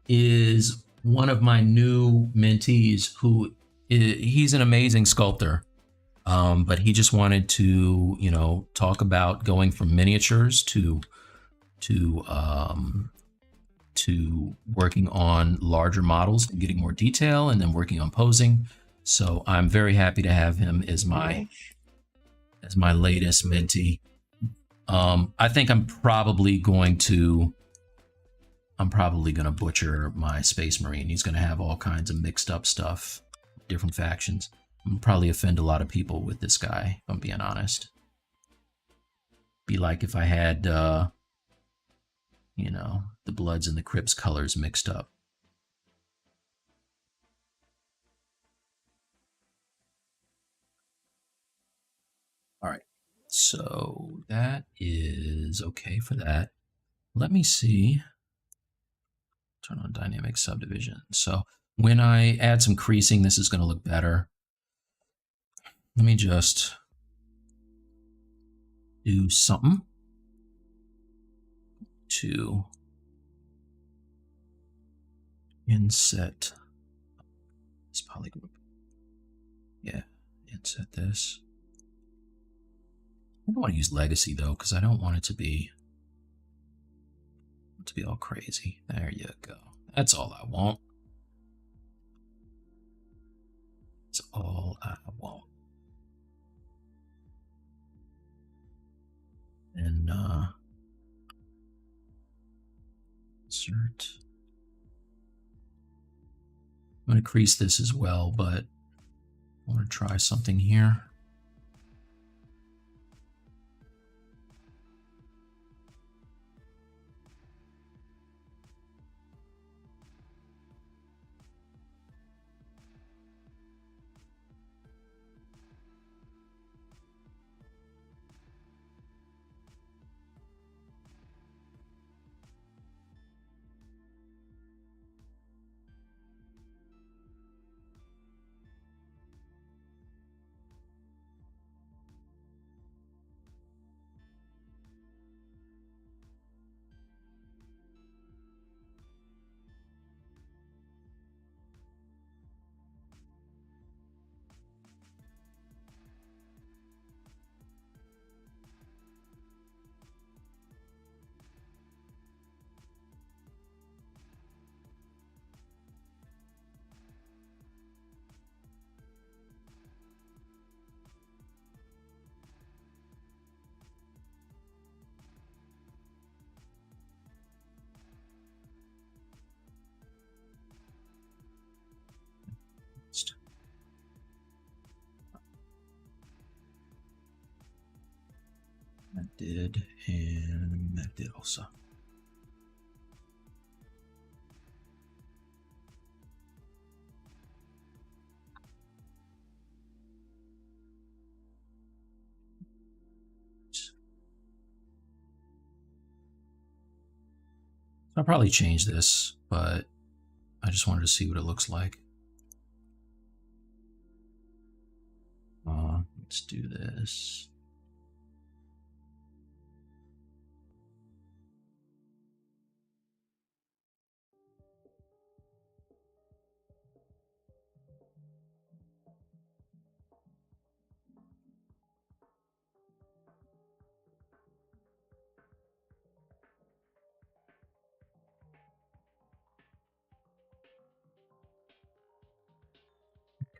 is one of my new mentees who he's an amazing sculptor. But he just wanted to, you know, talk about going from miniatures to working on larger models and getting more detail, and then working on posing. So I'm very happy to have him as my latest mentee. I think I'm probably gonna butcher my Space Marine. He's gonna have all kinds of mixed up stuff, different factions. I'm probably offend a lot of people with this guy, if I'm being honest. Be like if I had, you know, the Bloods and the Crips colors mixed up. All right, so that is okay for that. Let me see. Turn on dynamic subdivision. So when I add some creasing, this is going to look better. Let me just do something to inset this polygroup. Yeah, inset this. I don't want to use legacy though, because I don't want it to be all crazy. There you go. That's all I want. That's all I want. And insert. I'm going to crease this as well, but I want to try something here. did, and that did also. I'll probably change this, but I just wanted to see what it looks like. Let's do this.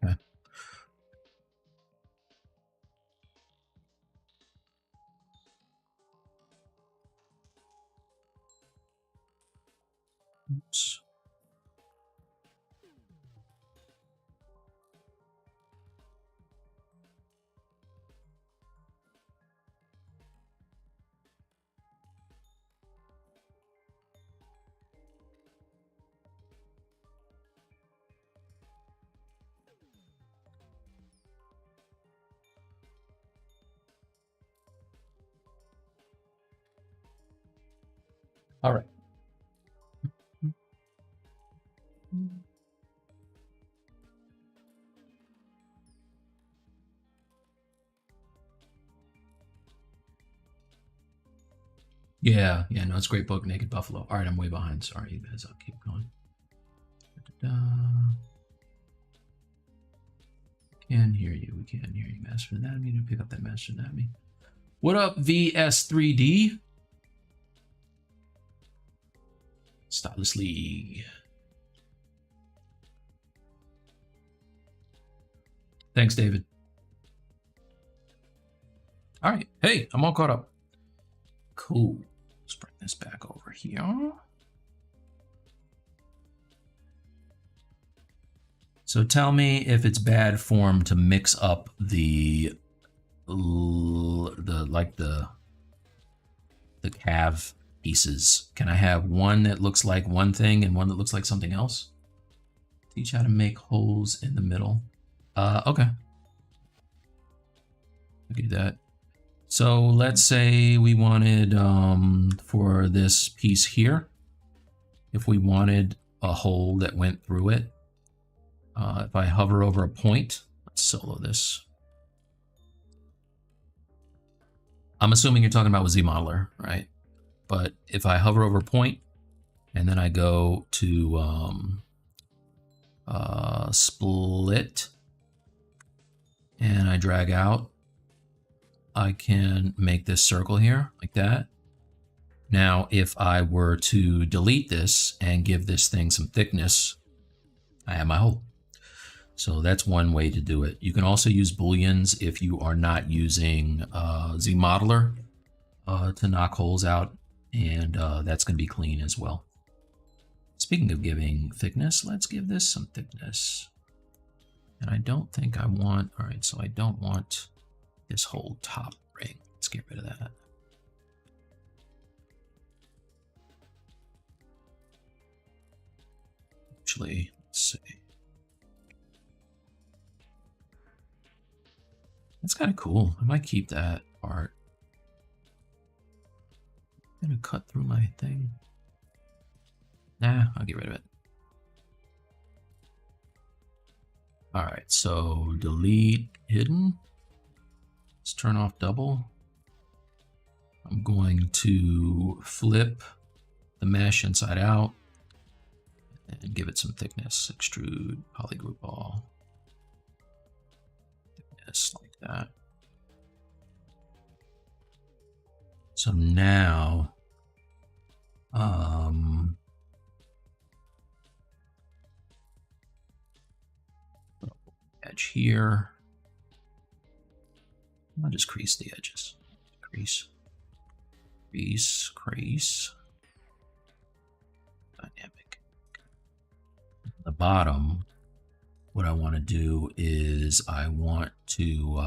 Okay. Oops. All right. Yeah, no, it's a great book, Naked Buffalo. All right, I'm way behind. Sorry, you guys. I'll keep going. Can hear you. We can hear you. Master Anatomy. To pick up that Master Anatomy. What up, VS3D? Stylist League. Thanks, David. All right. Hey, I'm all caught up. Cool. Let's bring this back over here. So tell me if it's bad form to mix up the calf pieces. Can I have one that looks like one thing and one that looks like something else? Teach how to make holes in the middle. Okay. I can do that. So let's say we wanted, for this piece here, if we wanted a hole that went through it, if I hover over a point, let's solo this. I'm assuming you're talking about with ZModeler, right? But if I hover over a point and then I go to split and I drag out, I can make this circle here like that. Now, if I were to delete this and give this thing some thickness, I have my hole. So that's one way to do it. You can also use booleans if you are not using ZModeler to knock holes out, and that's going to be clean as well. Speaking of giving thickness, let's give this some thickness. And I don't think I want, all right, so I don't want this whole top ring. Let's get rid of that. Actually, let's see. That's kind of cool. I might keep that part. I'm gonna cut through my thing. Nah, I'll get rid of it. All right, so delete hidden. Let's turn off double. I'm going to flip the mesh inside out and give it some thickness. Extrude, polygroup all. Thickness like that. So now, edge here. I'll just crease the edges. Crease, crease, crease. Dynamic. The bottom, what I want to do is I want to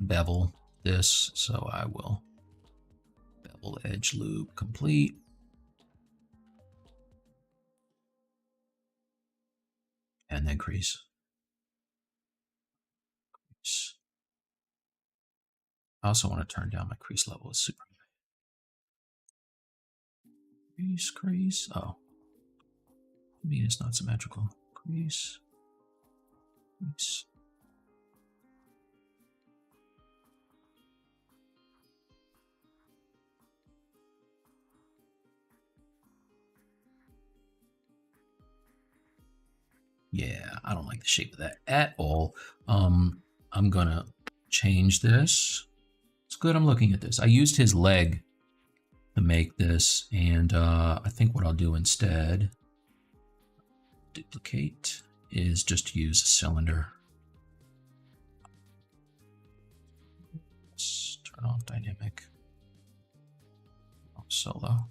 bevel this, so I will Full edge loop complete. And then crease. I also want to turn down my crease level. It's super high. Crease, crease. Oh. I mean, it's not symmetrical. Crease. Crease. Yeah, I don't like the shape of that at all. I'm gonna change this. It's good I'm looking at this. I used his leg to make this, and I think what I'll do instead, duplicate, is just use a cylinder. Let's turn off dynamic. Solo.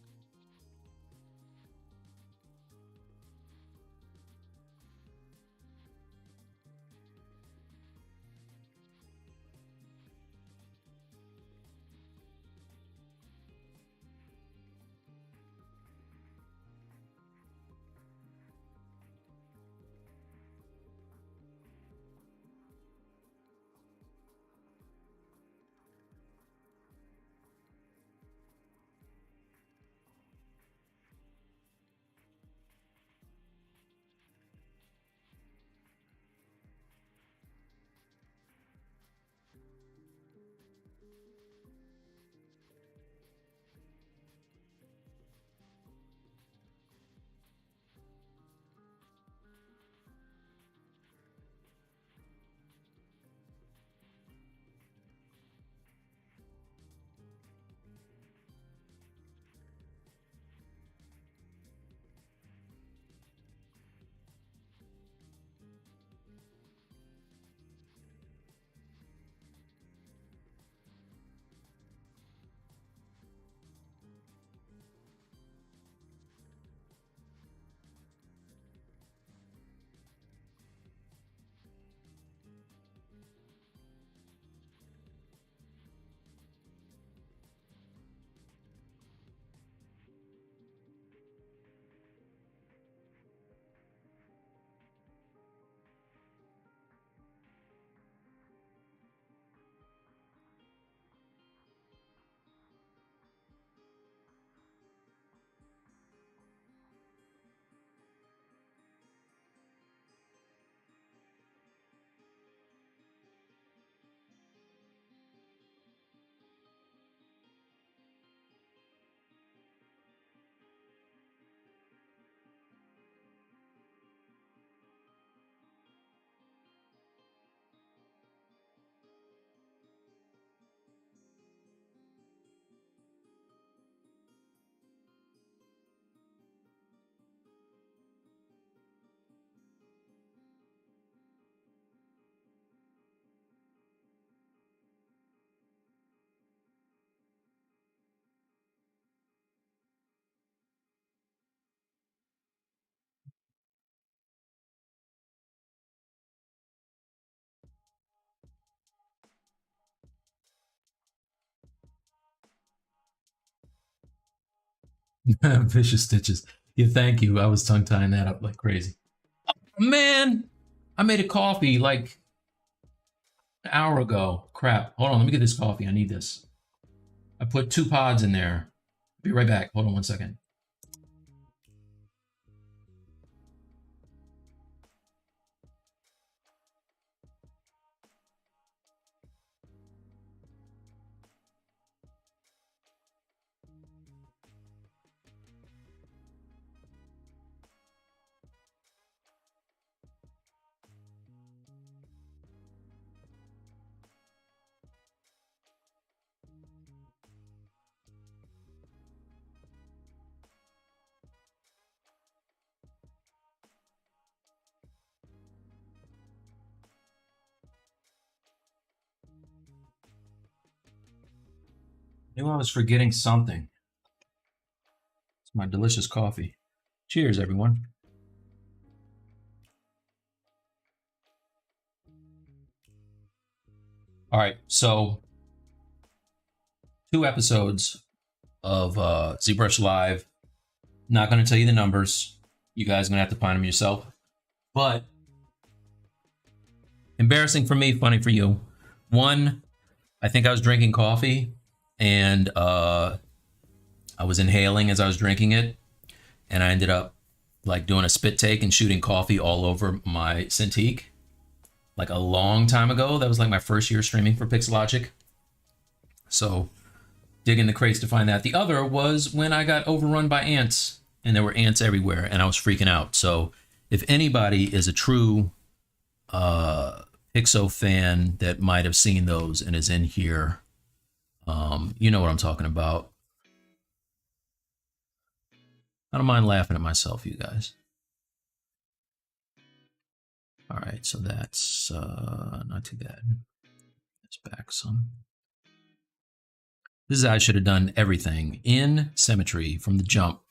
Vicious stitches. Yeah, thank you. I was tongue tying that up like crazy. Man, I made a coffee like an hour ago. Crap. Hold on, let me get this coffee. I need this. I put 2 pods in there. Be right back. Hold on 1 second. Knew I was forgetting something. It's my delicious coffee. Cheers, everyone. All right, so 2 episodes of ZBrush Live. Not going to tell you the numbers. You guys are going to have to find them yourself. But embarrassing for me, funny for you. One, I think I was drinking coffee and I was inhaling as I was drinking it. And I ended up like doing a spit take and shooting coffee all over my Cintiq. Like a long time ago. That was like my first year streaming for Pixelogic. So dig in the crates to find that. The other was when I got overrun by ants, and there were ants everywhere, and I was freaking out. So if anybody is a true Pixo fan that might have seen those and is in here, you know what I'm talking about. I don't mind laughing at myself, you guys. All right, so that's not too bad. It's back some. This is how I should have done everything in Symmetry from the jump.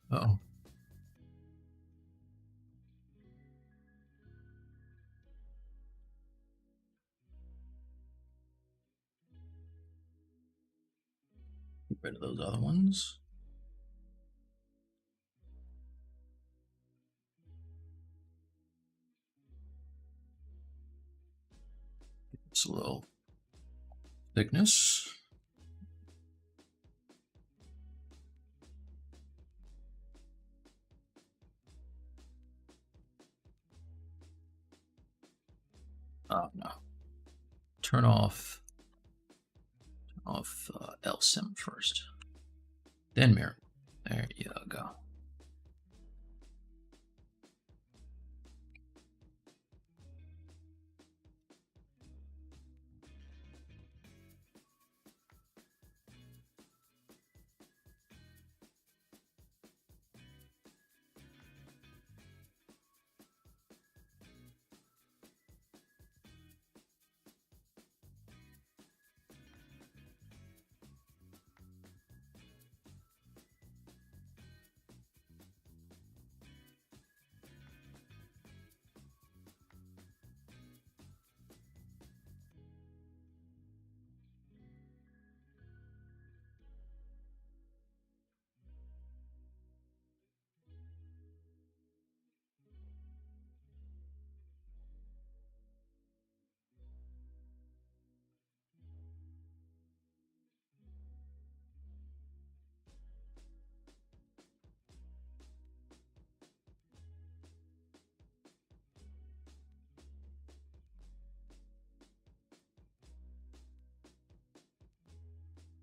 Uh-oh. Get rid of those other ones. It's a little thickness. Oh no. Turn off LSim first. Then mirror. There you go.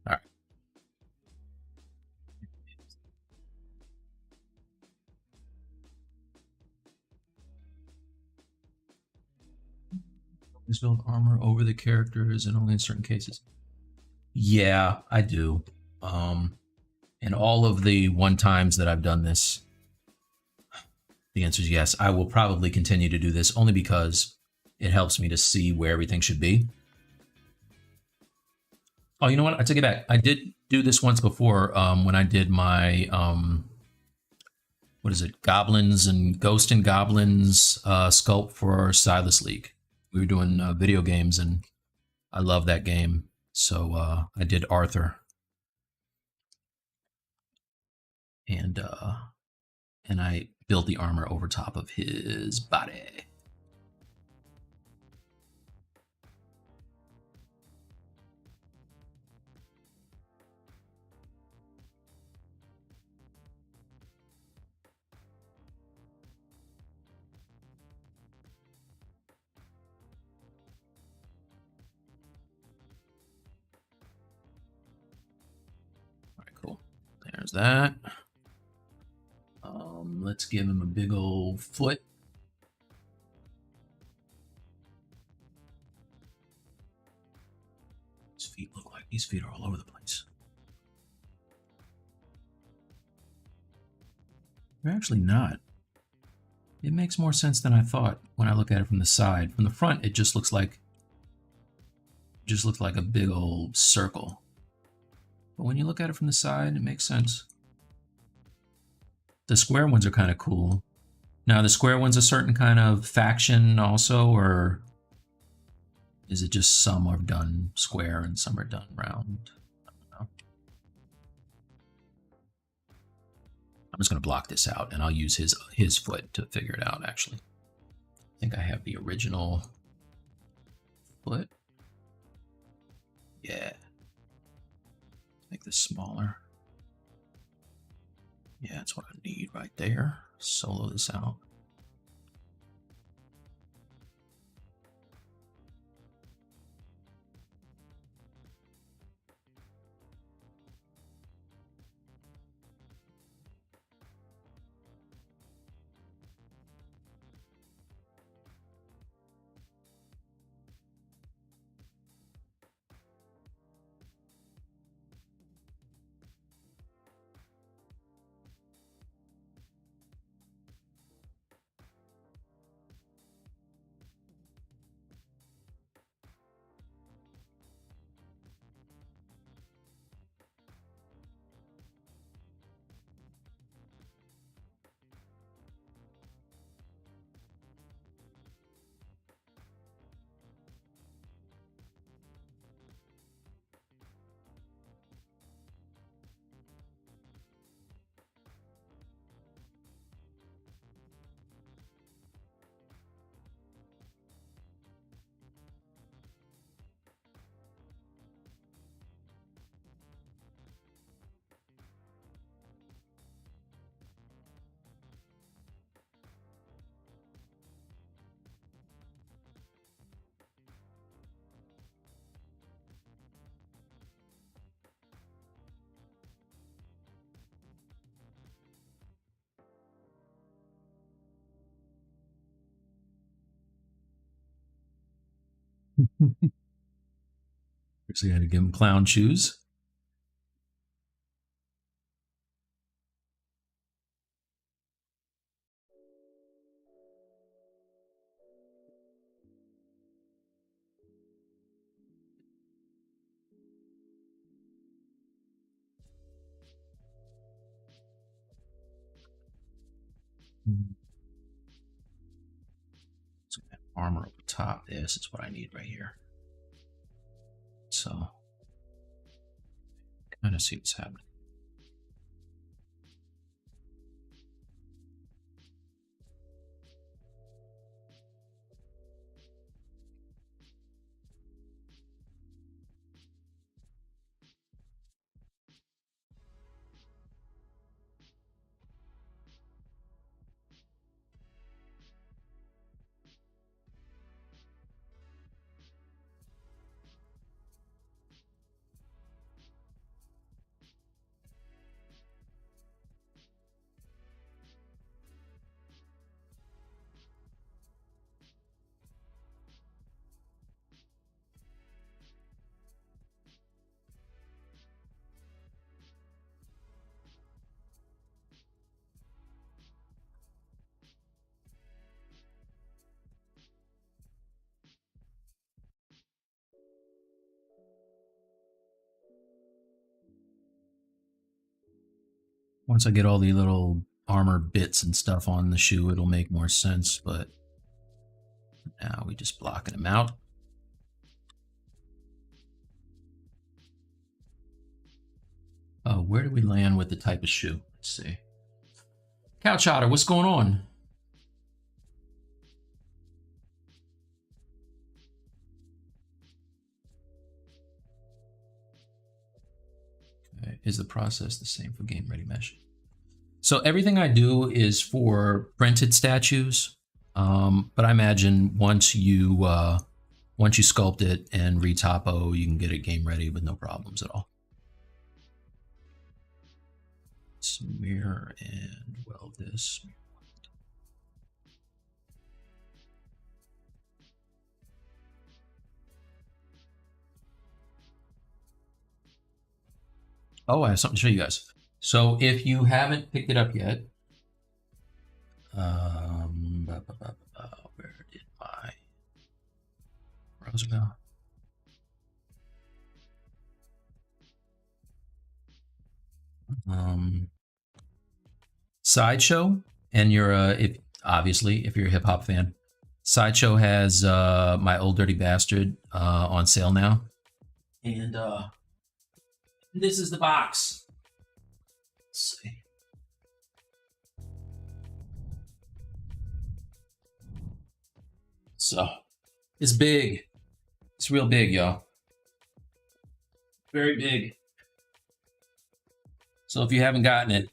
All right. Just build armor over the characters and only in certain cases. Yeah, I do. And all of the one times that I've done this, the answer is yes. I will probably continue to do this only because it helps me to see where everything should be. Oh, you know what? I take it back. I did do this once before when I did my, what is it? Goblins and Ghost and Goblins sculpt for Stylist League. We were doing video games and I love that game. So I did Arthur. And I built the armor over top of his body. All right, cool. There's that. Let's give him a big old foot. His feet look like these feet are all over the place. They're actually not. It makes more sense than I thought when I look at it from the side. From the front, it just looks like a big old circle. But when you look at it from the side, it makes sense. The square ones are kind of cool. Now, the square one's a certain kind of faction also, or is it just some are done square and some are done round? I don't know. I'm just going to block this out, and I'll use his foot to figure it out, actually. I think I have the original foot. Yeah. Make this smaller. Yeah, that's what I need right there. Solo this out. Actually, I had to give him clown shoes. So that armor over top. This is what I need right here. So, kind of see what's happening. Once I get all the little armor bits and stuff on the shoe, it'll make more sense, but now we just blocking them out. Oh, where do we land with the type of shoe? Let's see. Couch Otter, what's going on? Okay. Is the process the same for game ready mesh? So everything I do is for printed statues, but I imagine once you sculpt it and retopo, you can get it game ready with no problems at all. Smear and weld this. Oh, I have something to show you guys. So if you haven't picked it up yet, Where did my browser go? Sideshow, and you're if you're a hip hop fan, Sideshow has My Old Dirty Bastard on sale now, and this is the box. Let's see. So it's big. It's real big, y'all. Very big. So if you haven't gotten it,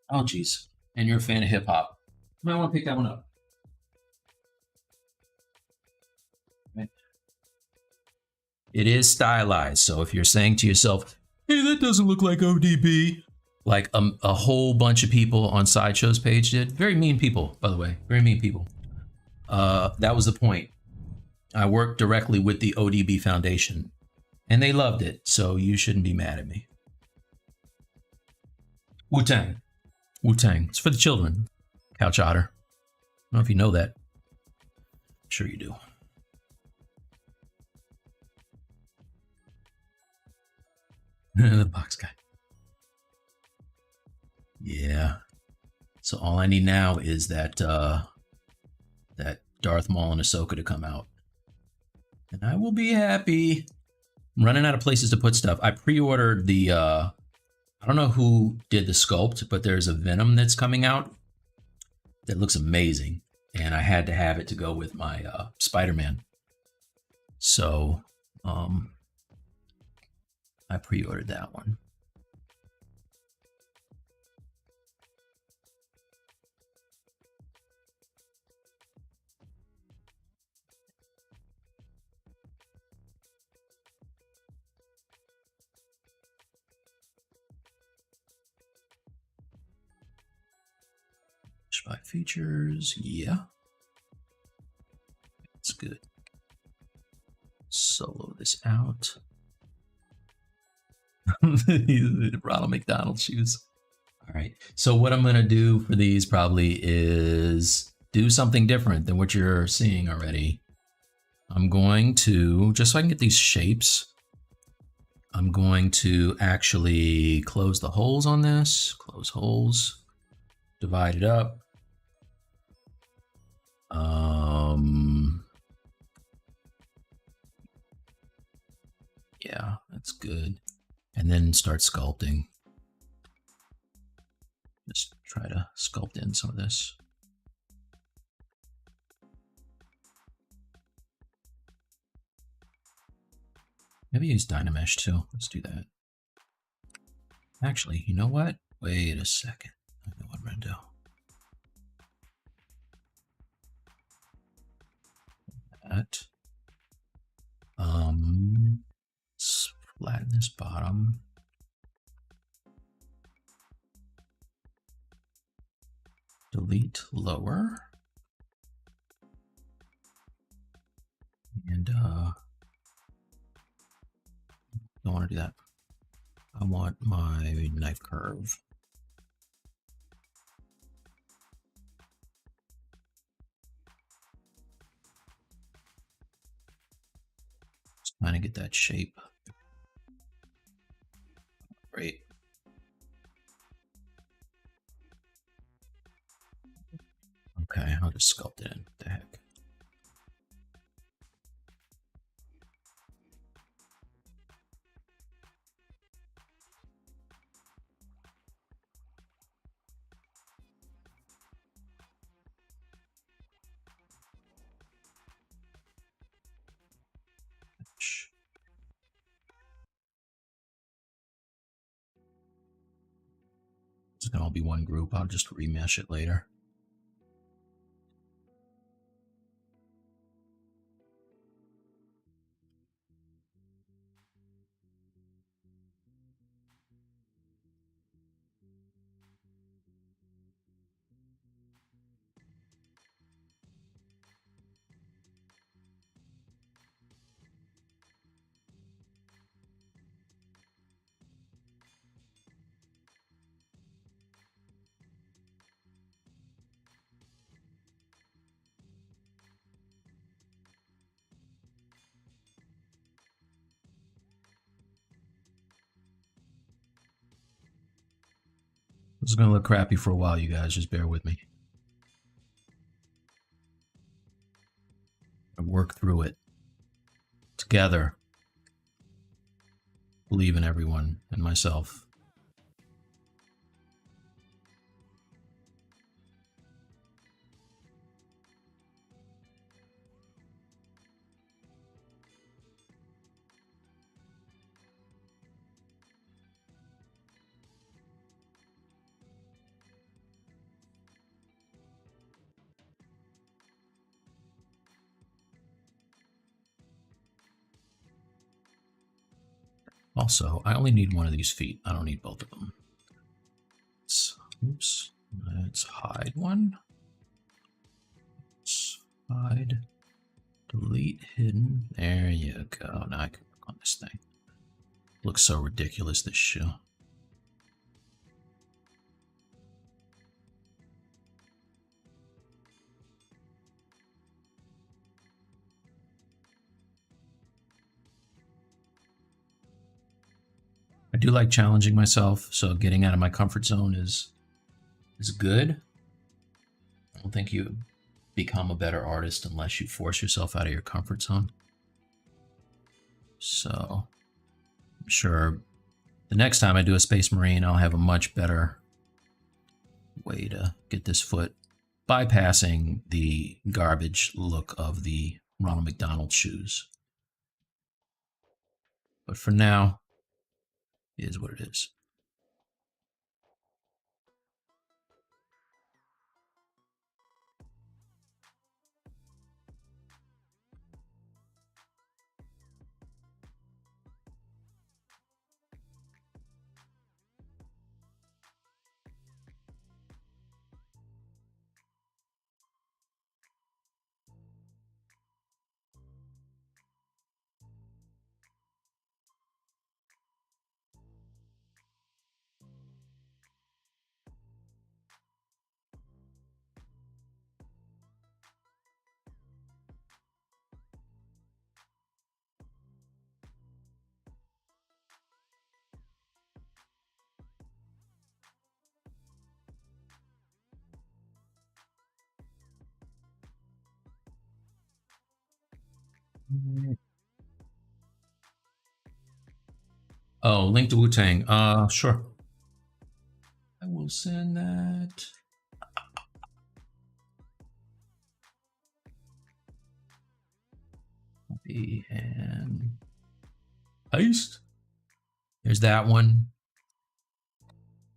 oh geez, and you're a fan of hip hop, you might want to pick that one up. Right. It is stylized, so if you're saying to yourself, "Hey, that doesn't look like ODB," like a whole bunch of people on Sideshow's page did. Very mean people, by the way. Very mean people. That was the point. I worked directly with the ODB Foundation, and they loved it, so you shouldn't be mad at me. Wu-Tang. Wu-Tang. It's for the children. Couch Otter. I don't know if you know that. I'm sure you do. The box guy. Yeah. So all I need now is that that Darth Maul and Ahsoka to come out, and I will be happy. I'm running out of places to put stuff. I pre-ordered the I don't know who did the sculpt, but there's a Venom that's coming out that looks amazing, and I had to have it to go with my Spider-Man. So I pre-ordered that one. By features, yeah. That's good. Solo this out. Ronald McDonald shoes. All right. So what I'm going to do for these probably is do something different than what you're seeing already. I'm going to, just so I can get these shapes, I'm going to actually close the holes on this, close holes, divide it up. Yeah, that's good. And then start sculpting. Just try to sculpt in some of this. Maybe use Dynamesh too. Let's do that. Actually, you know what? Wait a second. I know what I'm gonna do. That. Let's flatten this bottom. Delete lower. And don't want to do that. I want my knife curve. Just trying to get that shape. Great. Okay, I'll just sculpt it in. What the heck? It's gonna all be one group. I'll just remesh it later. It's gonna look crappy for a while, you guys. Just bear with me. I work through it together. Believe in everyone and myself. Also, I only need one of these feet. I don't need both of them. Oops. Let's hide one. Let's hide. Delete hidden. There you go. Now I can work on this thing. Looks so ridiculous, this shoe. I do like challenging myself, so getting out of my comfort zone is good. I don't think you become a better artist unless you force yourself out of your comfort zone. So I'm sure the next time I do a Space Marine, I'll have a much better way to get this foot, bypassing the garbage look of the Ronald McDonald shoes. But for now, it is what it is. Oh, link to Wu-Tang. Sure. I will send that. Copy and paste. There's that one.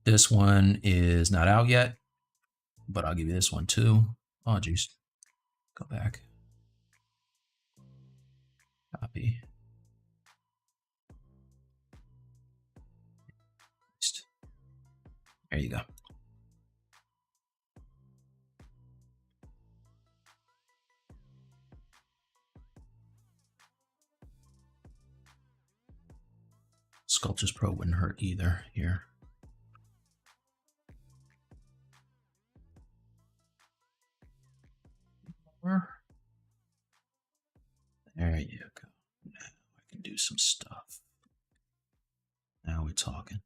This one is not out yet, but I'll give you this one too. Oh, geez. Go back. Copy. Paste. There you go. Sculptures Pro wouldn't hurt either here. There you go. Now I can do some stuff. Now we're talking.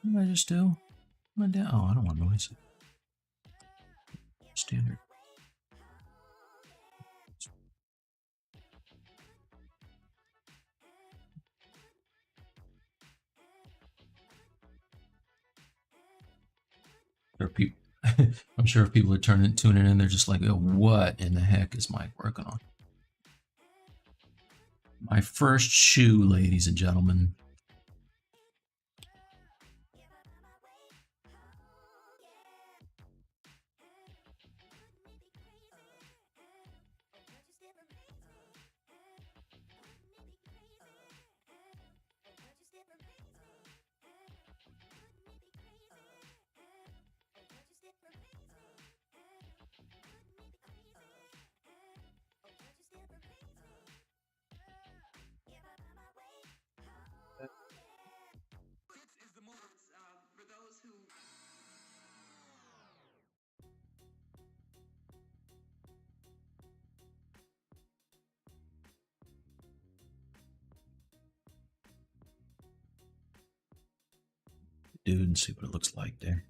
What did I just do? What did I do? Oh, I don't want noise. Standard. There are people. I'm sure if people are tuning in, they're just like, oh, what in the heck is Mike working on? My first shoe, ladies and gentlemen. dude, and see what it looks like there.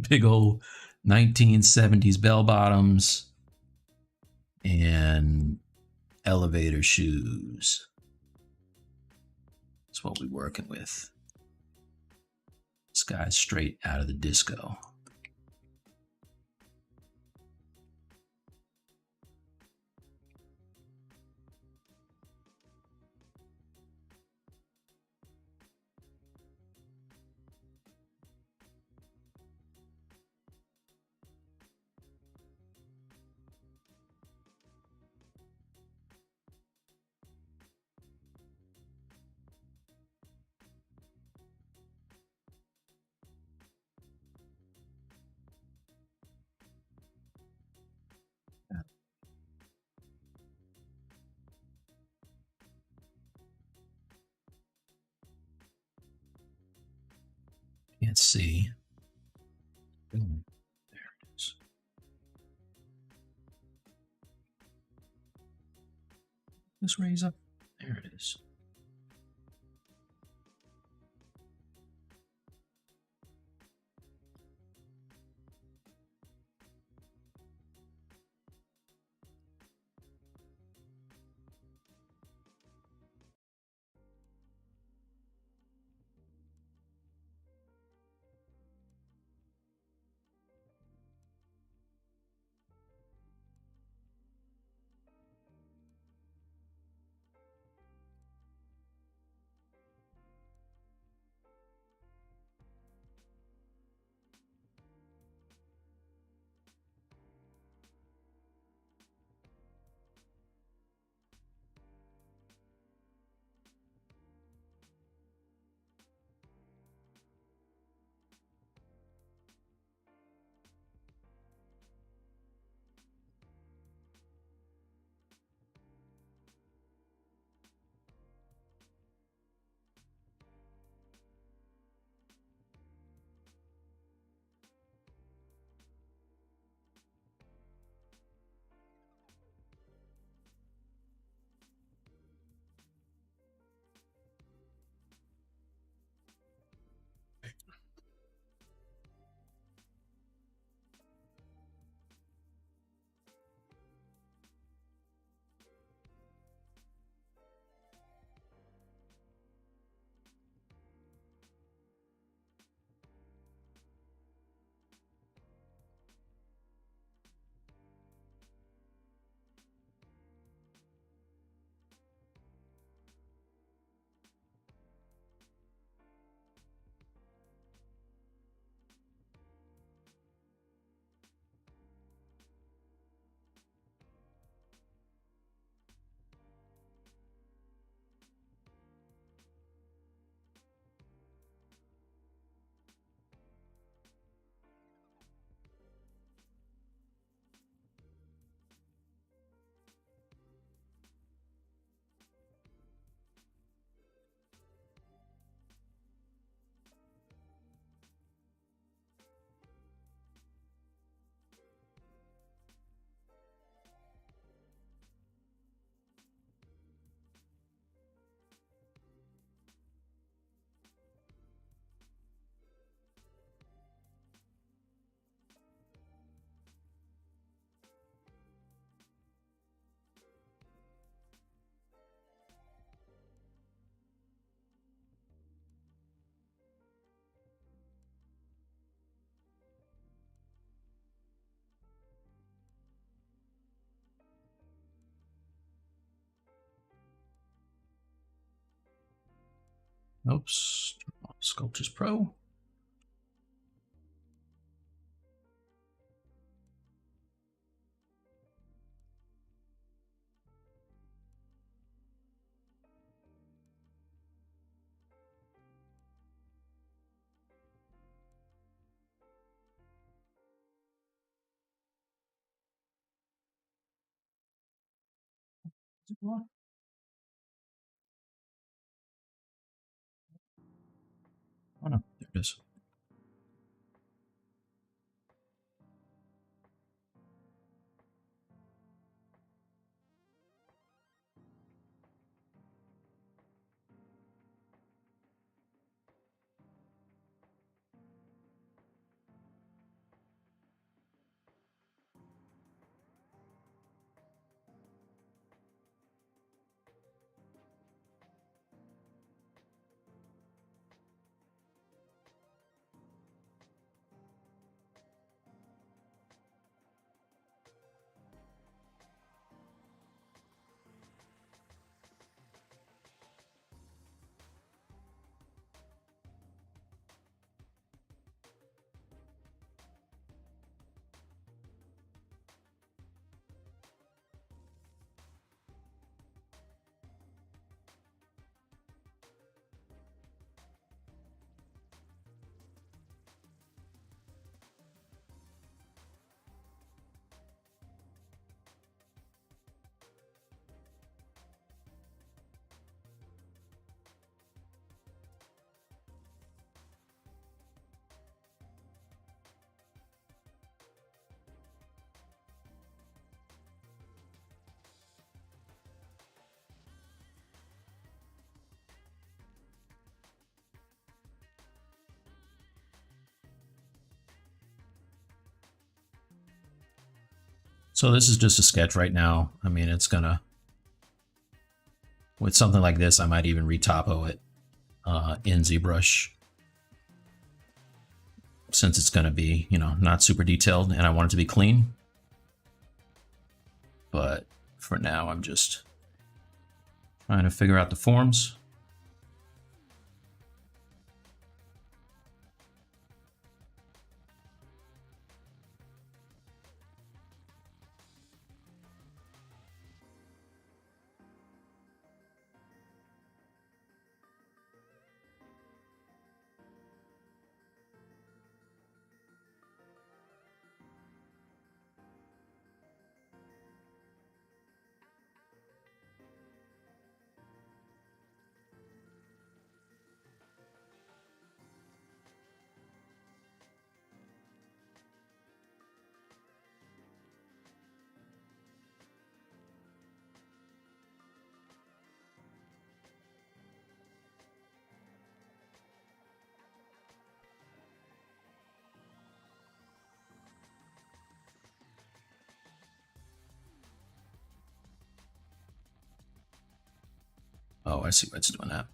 Big old 1970s bell bottoms and elevator shoes. That's what we're working with. This guy's straight out of the disco. Can't see. There it is. Let's raise up. There it is. Oops. Sculptures Pro. Oh no, there it is. So this is just a sketch right now. I mean, it's gonna, with something like this, I might even retopo it in ZBrush, since it's gonna be, you know, not super detailed and I want it to be clean. But for now, I'm just trying to figure out the forms. Oh, I see why it's doing that.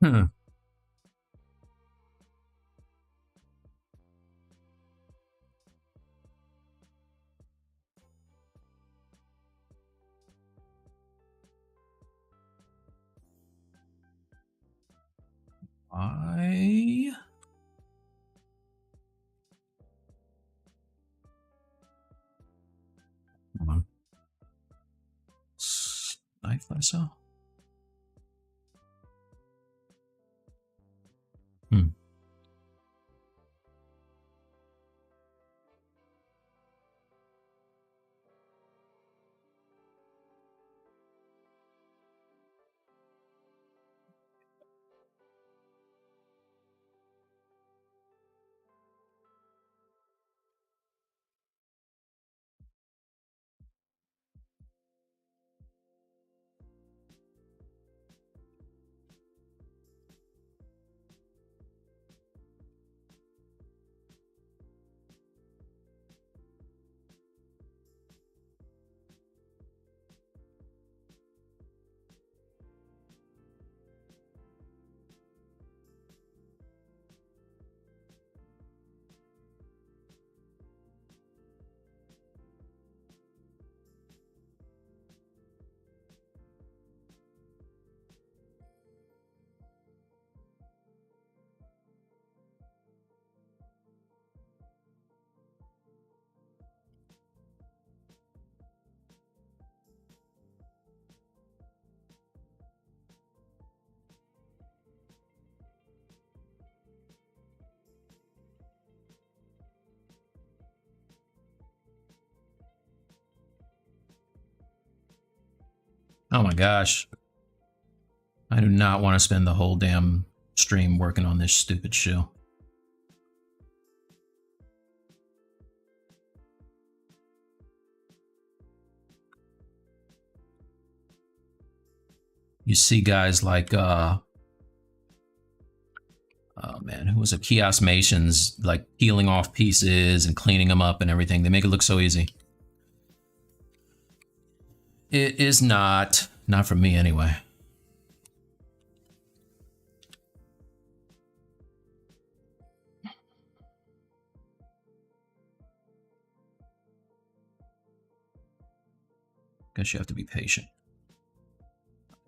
Hmm. Hold on. Knife myself. Hmm. Oh my gosh. I do not want to spend the whole damn stream working on this stupid shoe. You see guys like, oh man, who was it? Kiosk Masons, like peeling off pieces and cleaning them up and everything. They make it look so easy. It is not for me anyway. Guess you have to be patient.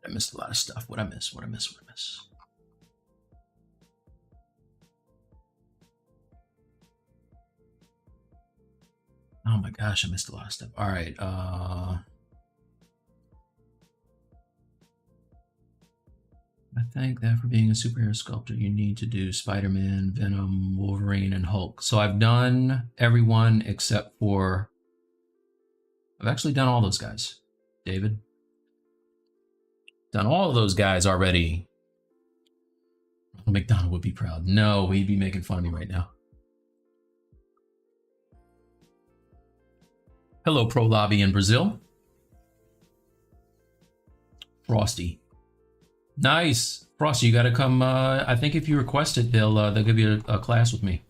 I missed a lot of stuff. What I miss? Oh my gosh, I missed a lot of stuff. All right. I think that for being a superhero sculptor, you need to do Spider-Man, Venom, Wolverine, and Hulk. So I've done everyone except for... I've actually done all those guys. David. Done all of those guys already. McDonald would be proud. No, he'd be making fun of me right now. Hello, Pro Lobby in Brazil. Frosty. Nice. Frosty, you got to come. I think if you request it, they'll give you a class with me.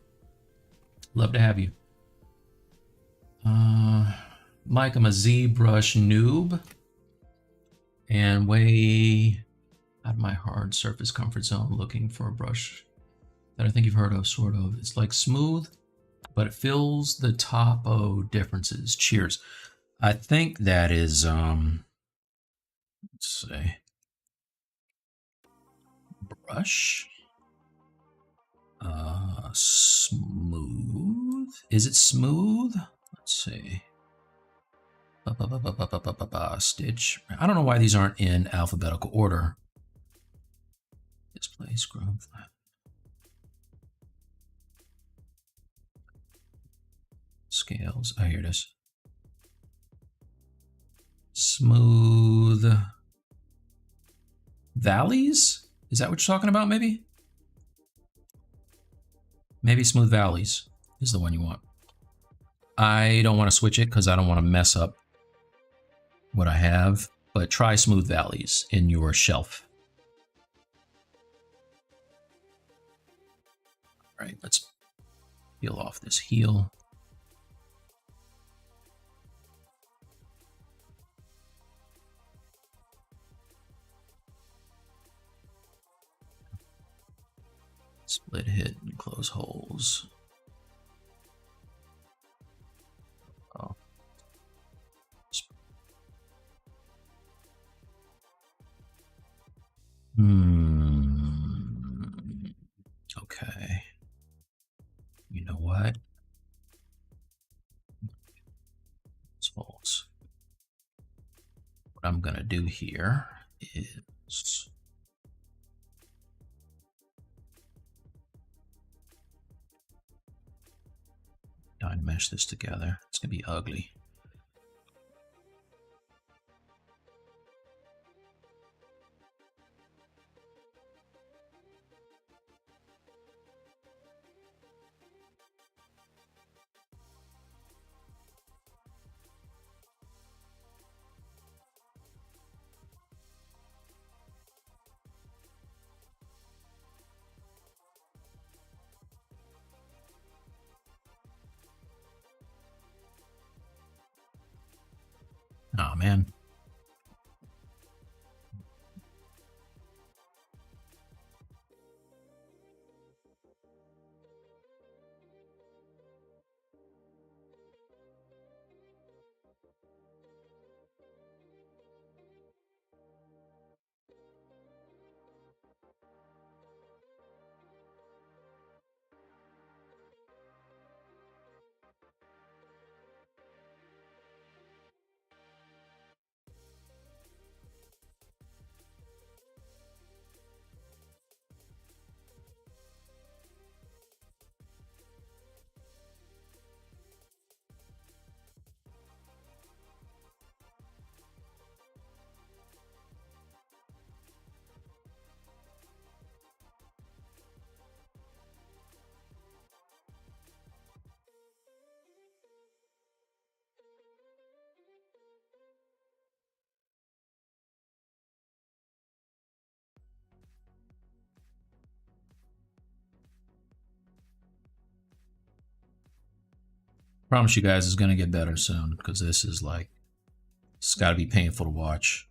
Love to have you. Mike, I'm a ZBrush noob. And way out of my hard surface comfort zone looking for a brush that I think you've heard of, sort of. It's like smooth, but it fills the topo differences. Cheers. I think that is, let's see. Brush. Smooth. Is it smooth? Let's see. Stitch. I don't know why these aren't in alphabetical order. Display, scroll, flat. Scales. Oh, here it is. Smooth. Valleys? Is that what you're talking about, maybe? Maybe Smooth Valleys is the one you want. I don't want to switch it because I don't want to mess up what I have, but try Smooth Valleys in your shelf. All right, let's peel off this heel. Split hit and close holes. Oh. Okay. You know what? It's false. What I'm gonna do here is trying to mesh this together. It's gonna be ugly. Oh man. Promise you guys it's gonna get better soon, because this is like, it's gotta be painful to watch.